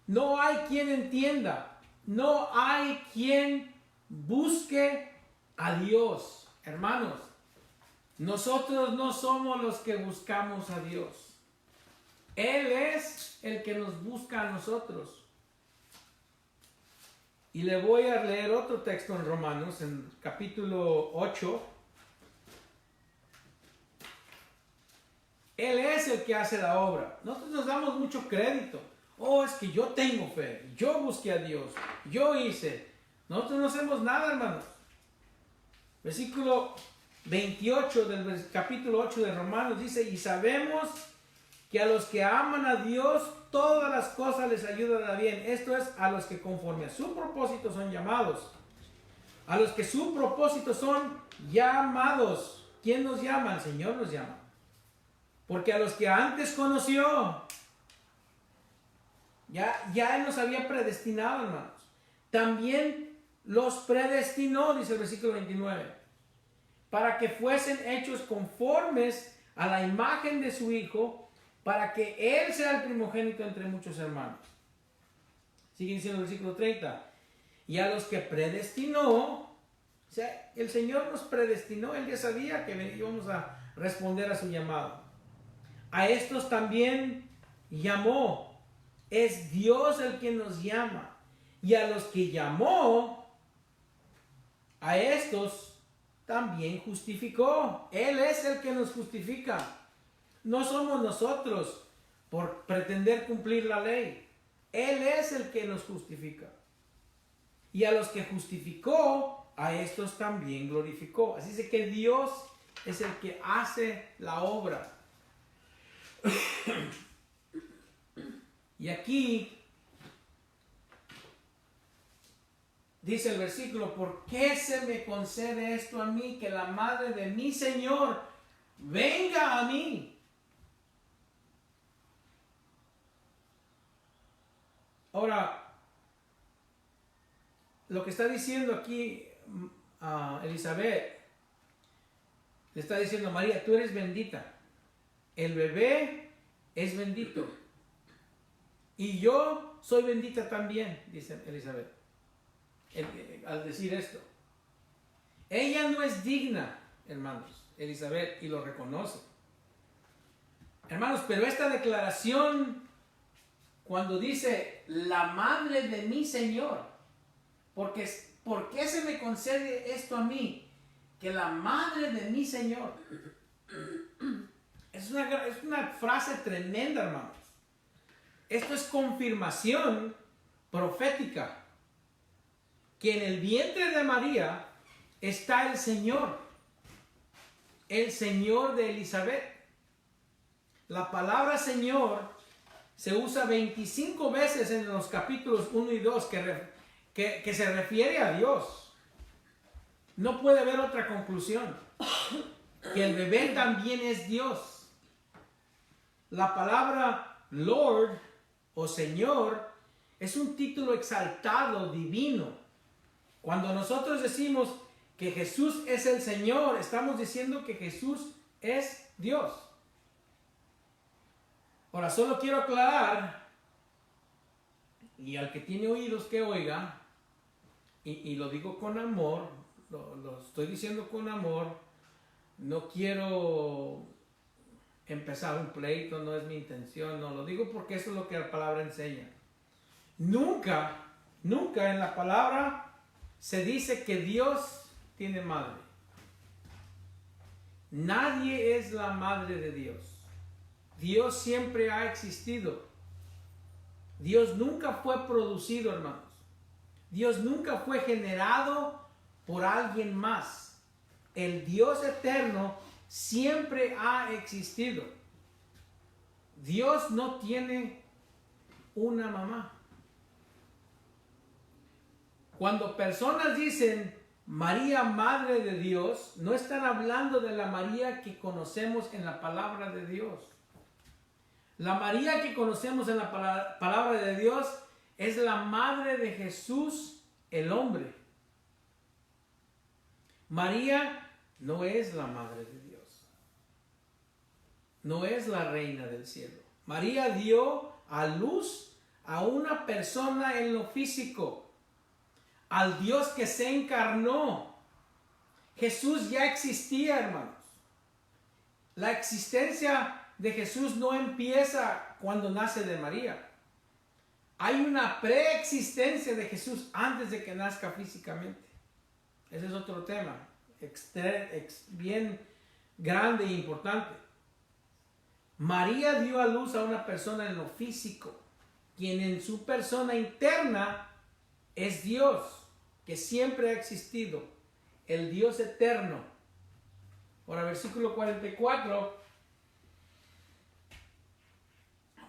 No hay quien entienda. No hay quien busque a Dios. Hermanos, nosotros no somos los que buscamos a Dios. Él es el que nos busca a nosotros. Y le voy a leer otro texto en Romanos, en capítulo 8. Él es el que hace la obra. Nosotros nos damos mucho crédito. Oh, es que yo tengo fe. Yo busqué a Dios. Yo hice. Nosotros no hacemos nada, hermanos. Versículo 28 del capítulo 8 de Romanos dice: y sabemos que a los que aman a Dios, todas las cosas les ayudan a bien. Esto es, a los que conforme a su propósito son llamados. A los que su propósito son llamados. ¿Quién nos llama? El Señor nos llama. Porque a los que antes conoció, ya Él nos había predestinado, hermanos. También los predestinó, dice el versículo 29, para que fuesen hechos conformes a la imagen de su Hijo, para que Él sea el primogénito entre muchos hermanos. Sigue diciendo el versículo 30. Y a los que predestinó, o sea, el Señor nos predestinó, Él ya sabía que íbamos a responder a su llamado. A estos también llamó. Es Dios el que nos llama. Y a los que llamó, a estos también justificó. Él es el que nos justifica. No somos nosotros por pretender cumplir la ley. Él es el que nos justifica. Y a los que justificó, a estos también glorificó. Así es que Dios es el que hace la obra. Y aquí dice el versículo: ¿por qué se me concede esto a mí, que la madre de mi Señor venga a mí? Ahora, lo que está diciendo aquí Elizabeth, le está diciendo: María, tú eres bendita. El bebé es bendito. Y yo soy bendita también, dice Elizabeth, al decir esto. Ella no es digna, hermanos, Elizabeth, y lo reconoce. Hermanos, pero esta declaración, cuando dice la madre de mi Señor, ¿por qué se me concede esto a mí? Que la madre de mi Señor. Es una frase tremenda, hermanos. Esto es confirmación profética. Que en el vientre de María está el Señor de Elizabeth. La palabra Señor se usa 25 veces en los capítulos 1 y 2 que se refiere a Dios. No puede haber otra conclusión. Que el bebé también es Dios. La palabra Lord o Señor Es un título exaltado, divino. Cuando nosotros decimos que Jesús es el Señor, estamos diciendo que Jesús es Dios. Ahora, solo quiero aclarar, y al que tiene oídos que oiga, y lo digo con amor, lo estoy diciendo con amor, no quiero empezar un pleito, no es mi intención, no, lo digo porque eso es lo que la palabra enseña. Nunca en la palabra se dice que Dios tiene madre. Nadie es la madre de Dios. Dios siempre ha existido. Dios nunca fue producido, hermanos. Dios nunca fue generado por alguien más. El Dios eterno siempre ha existido. Dios no tiene una mamá. Cuando personas dicen María, Madre de Dios, no están hablando de la María que conocemos en la palabra de Dios. La María que conocemos en la palabra de Dios es la Madre de Jesús, el hombre. María no es la Madre de Dios. No es la Reina del cielo. María dio a luz a una persona en lo físico, al Dios que se encarnó. Jesús ya existía, hermanos. La existencia de Jesús no empieza cuando nace de María. Hay una preexistencia de Jesús antes de que nazca físicamente. Ese es otro tema, bien grande e importante. María dio a luz a una persona en lo físico, quien en su persona interna es Dios, que siempre ha existido, el Dios eterno. Ahora, versículo 44.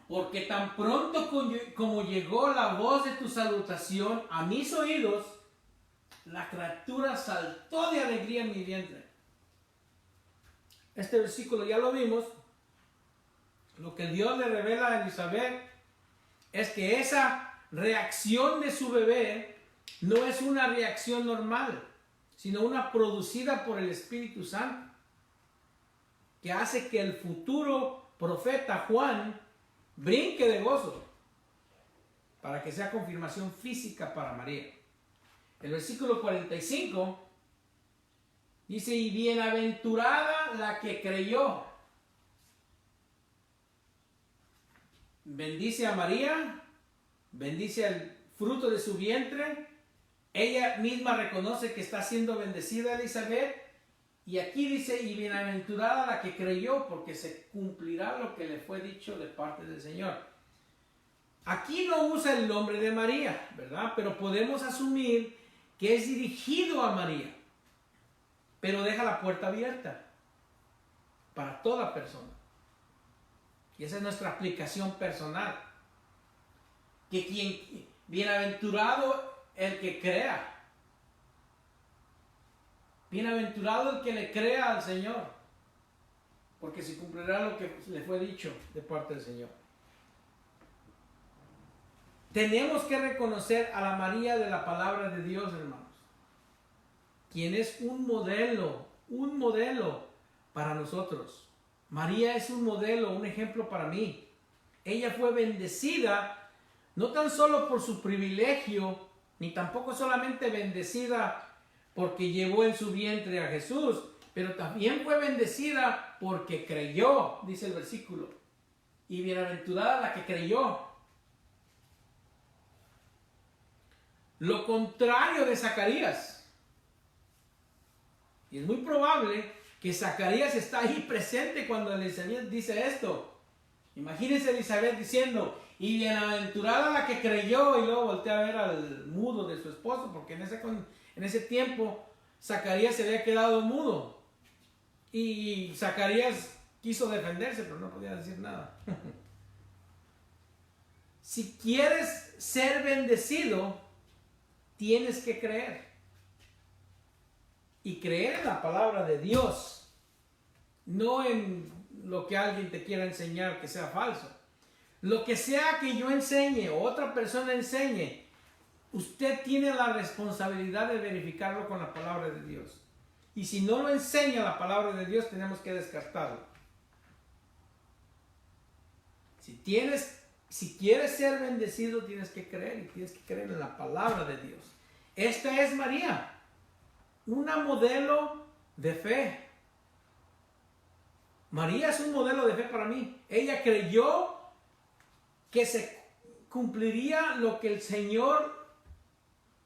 Porque tan pronto como llegó la voz de tu salutación a mis oídos, la criatura saltó de alegría en mi vientre. Este versículo ya lo vimos. Lo que Dios le revela a Elizabeth es que esa reacción de su bebé no es una reacción normal, sino una producida por el Espíritu Santo, que hace que el futuro profeta Juan brinque de gozo, para que sea confirmación física para María. El versículo 45 dice: y bienaventurada la que creyó. Bendice a María, bendice el fruto de su vientre. Ella misma reconoce que está siendo bendecida Elizabeth. Y aquí dice: y bienaventurada la que creyó, porque se cumplirá lo que le fue dicho de parte del Señor. Aquí no usa el nombre de María, ¿verdad? Pero podemos asumir que es dirigido a María. Pero deja la puerta abierta para toda persona. Y esa es nuestra aplicación personal. Que bienaventurado el que crea. Bienaventurado el que le crea al Señor, porque se cumplirá lo que le fue dicho de parte del Señor. Tenemos que reconocer a la María de la palabra de Dios, hermanos, quien es un modelo para nosotros. María es un modelo, un ejemplo para mí. Ella fue bendecida no tan solo por su privilegio, ni tampoco solamente bendecida porque llevó en su vientre a Jesús, pero también fue bendecida porque creyó, dice el versículo. Y bienaventurada la que creyó. Lo contrario de Zacarías. Y es muy probable que Zacarías está ahí presente cuando Elizabeth dice esto. Imagínense Elizabeth diciendo: y bienaventurada la que creyó, y luego voltea a ver al mudo de su esposo, porque en ese tiempo Zacarías se había quedado mudo. Y Zacarías quiso defenderse, pero no podía decir nada. Si quieres ser bendecido, tienes que creer. Y creer en la palabra de Dios, no en lo que alguien te quiera enseñar que sea falso. Lo que sea que yo enseñe o otra persona enseñe, usted tiene la responsabilidad de verificarlo con la palabra de Dios. Y si no lo enseña la palabra de Dios, tenemos que descartarlo. Si quieres ser bendecido, tienes que creer y tienes que creer en la palabra de Dios. Esta es María, una modelo de fe. María es un modelo de fe para mí. Ella creyó que se cumpliría lo que el Señor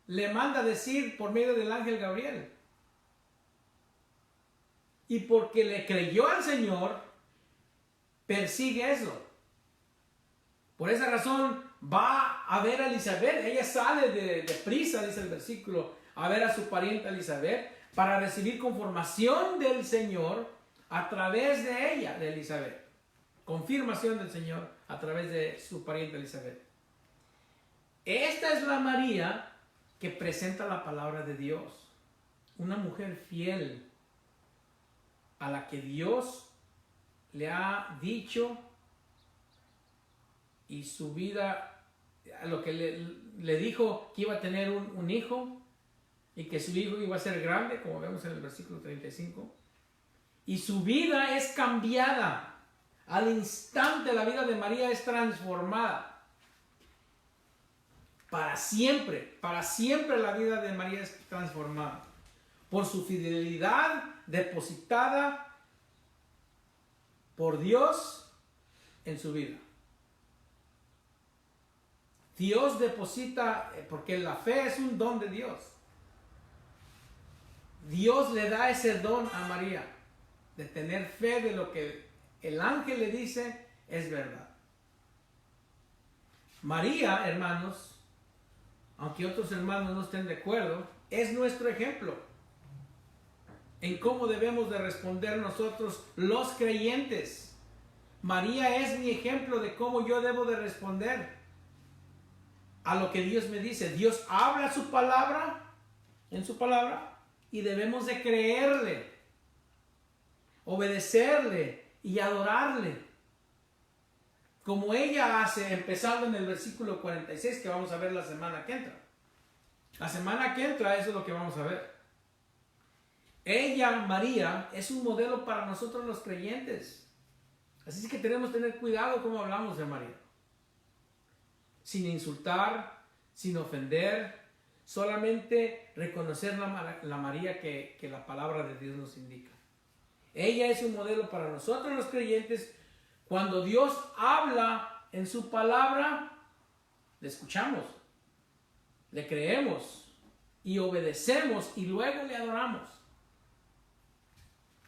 le manda decir por medio del ángel Gabriel. Y porque le creyó al Señor, persigue eso. Por esa razón va a ver a Elizabeth. Ella sale de prisa, dice el versículo, a ver a su pariente Elizabeth para recibir confirmación del Señor a través de ella, de Elizabeth. Confirmación del Señor a través de su pariente Elizabeth. Esta es la María que presenta la palabra de Dios. Una mujer fiel a la que Dios le ha dicho y su vida, a lo que le dijo que iba a tener un hijo y que su hijo iba a ser grande, como vemos en el versículo 35. Y su vida es cambiada. Al instante la vida de María es transformada. Para siempre la vida de María es transformada. Por su fidelidad depositada por Dios en su vida. Dios deposita, porque la fe es un don de Dios. Dios le da ese don a María, de tener fe de lo que el ángel le dice es verdad. María, hermanos, aunque otros hermanos no estén de acuerdo, es nuestro ejemplo en cómo debemos de responder nosotros los creyentes. María es mi ejemplo de cómo yo debo de responder a lo que Dios me dice. Dios habla su palabra, en su palabra, y debemos de creerle, obedecerle y adorarle. Como ella hace, empezando en el versículo 46, que vamos a ver la semana que entra. La semana que entra, eso es lo que vamos a ver. Ella, María, es un modelo para nosotros los creyentes. Así es que tenemos que tener cuidado cómo hablamos de María. Sin insultar, sin ofender, solamente reconocer la María que la palabra de Dios nos indica. Ella es un modelo para nosotros los creyentes. Cuando Dios habla en su palabra, le escuchamos, le creemos y obedecemos y luego le adoramos.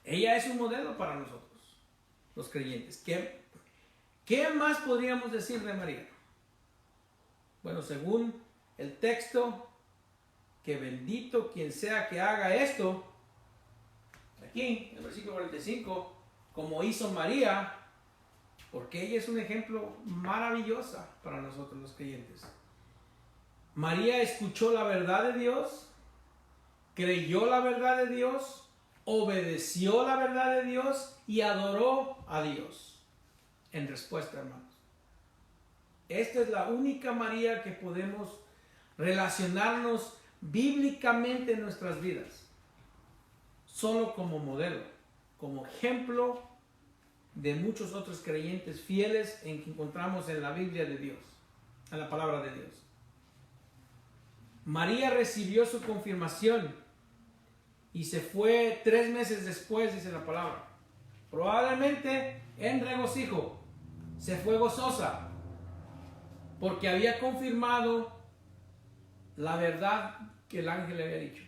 Ella es un modelo para nosotros, los creyentes. ¿Qué más podríamos decir de María? Bueno, según el texto, que bendito quien sea que haga esto, aquí, en el versículo 45, como hizo María, porque ella es un ejemplo maravilloso para nosotros los creyentes. María escuchó la verdad de Dios, creyó la verdad de Dios, obedeció la verdad de Dios y adoró a Dios. En respuesta, hermanos. Esta es la única María que podemos relacionarnos bíblicamente en nuestras vidas. Solo como modelo, como ejemplo de muchos otros creyentes fieles en que encontramos en la Biblia de Dios, en la palabra de Dios. María recibió su confirmación y se fue 3 meses después, dice la palabra. Probablemente en regocijo, se fue gozosa, porque había confirmado la verdad que el ángel le había dicho.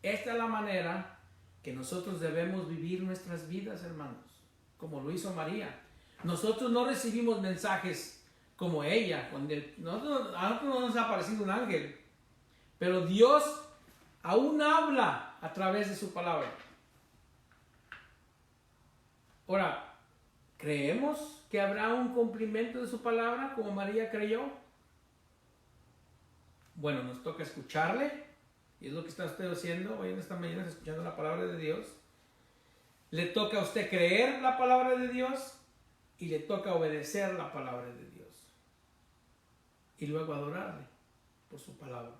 Esta es la manera que nosotros debemos vivir nuestras vidas, hermanos, como lo hizo María. Nosotros no recibimos mensajes como ella. A nosotros no nos ha aparecido un ángel, pero Dios aún habla a través de su palabra. Ahora, ¿creemos que habrá un cumplimiento de su palabra como María creyó? Bueno, nos toca escucharle, y es lo que está usted haciendo hoy en esta mañana, escuchando la palabra de Dios. Le toca a usted creer la palabra de Dios, y le toca obedecer la palabra de Dios y luego adorarle por su palabra.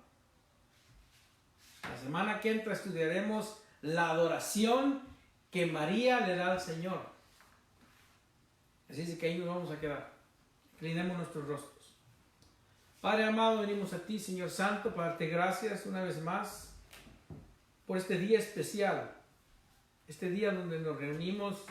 La semana que entra estudiaremos la adoración que María le da al Señor. Así es que ahí nos vamos a quedar. Inclinemos nuestros rostros. Padre amado, venimos a ti, Señor Santo, para darte gracias una vez más por este día especial. Este día donde nos reunimos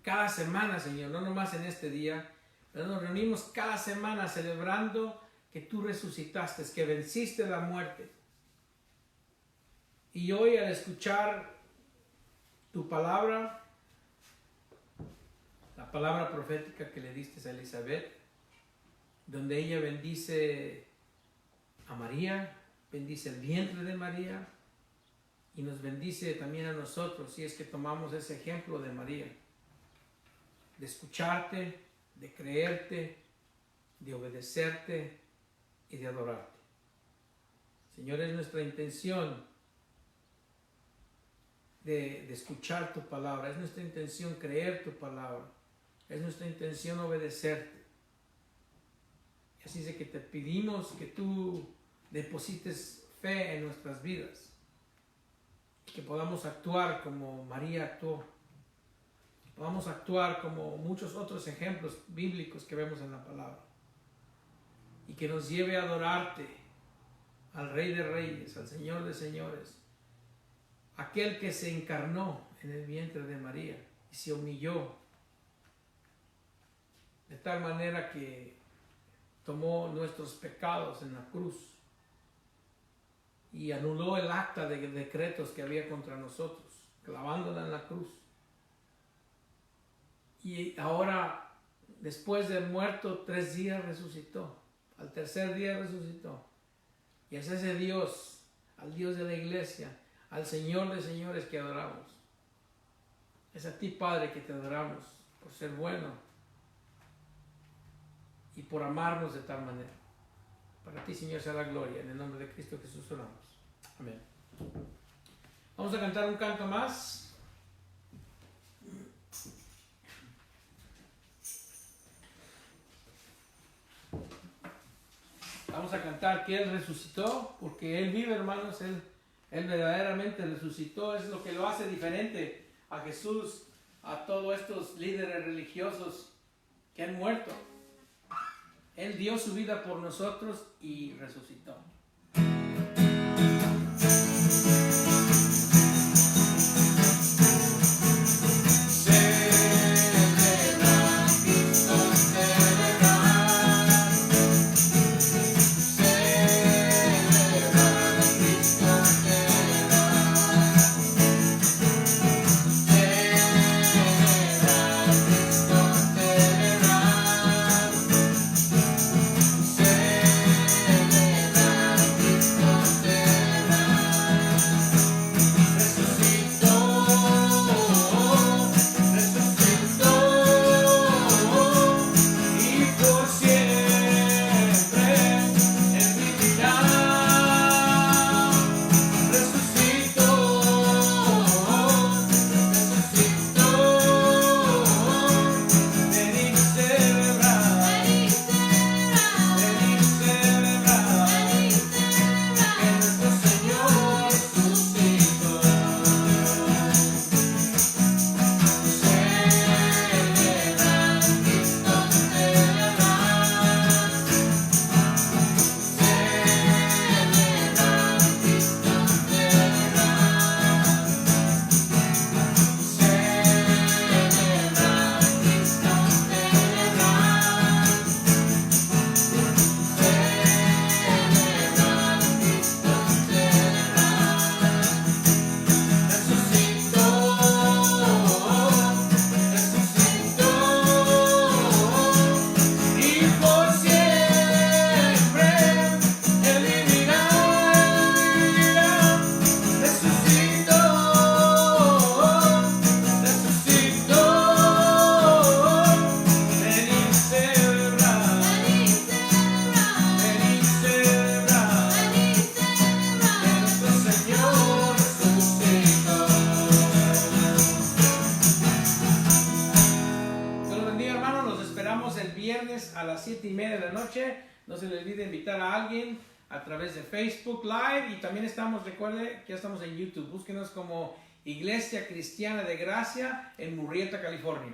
cada semana, Señor, no nomás en este día, pero nos reunimos cada semana celebrando que tú resucitaste, que venciste la muerte. Y hoy al escuchar tu palabra, la palabra profética que le diste a Elizabeth, donde ella bendice a María, bendice el vientre de María y nos bendice también a nosotros, si es que tomamos ese ejemplo de María, de escucharte, de creerte, de obedecerte y de adorarte. Señor, es nuestra intención de escuchar tu palabra, es nuestra intención creer tu palabra, es nuestra intención obedecerte. Y así es que te pedimos que tú deposites fe en nuestras vidas, que podamos actuar como María actuó, que podamos actuar como muchos otros ejemplos bíblicos que vemos en la palabra, y que nos lleve a adorarte, al Rey de Reyes, al Señor de Señores, aquel que se encarnó en el vientre de María y se humilló de tal manera que tomó nuestros pecados en la cruz y anuló el acta de decretos que había contra nosotros, clavándola en la cruz. Y ahora, después de muerto 3 días, resucitó. Al tercer día resucitó. Y es ese Dios, al Dios de la iglesia, al Señor de señores que adoramos. Es a ti, Padre, que te adoramos por ser bueno y por amarnos de tal manera. Para ti, Señor, sea la gloria. En el nombre de Cristo Jesús oramos. Amén. Vamos a cantar un canto más. Vamos a cantar que Él resucitó, porque Él vive, hermanos. Él verdaderamente resucitó. Es lo que lo hace diferente a Jesús, a todos estos líderes religiosos que han muerto. Él dio su vida por nosotros y resucitó. Celebrar viernes a las 7:30 de la noche. No se le olvide invitar a alguien a través de Facebook Live. Y también estamos, recuerde que ya estamos en YouTube. Búsquenos como Iglesia Cristiana de Gracia en Murrieta, California.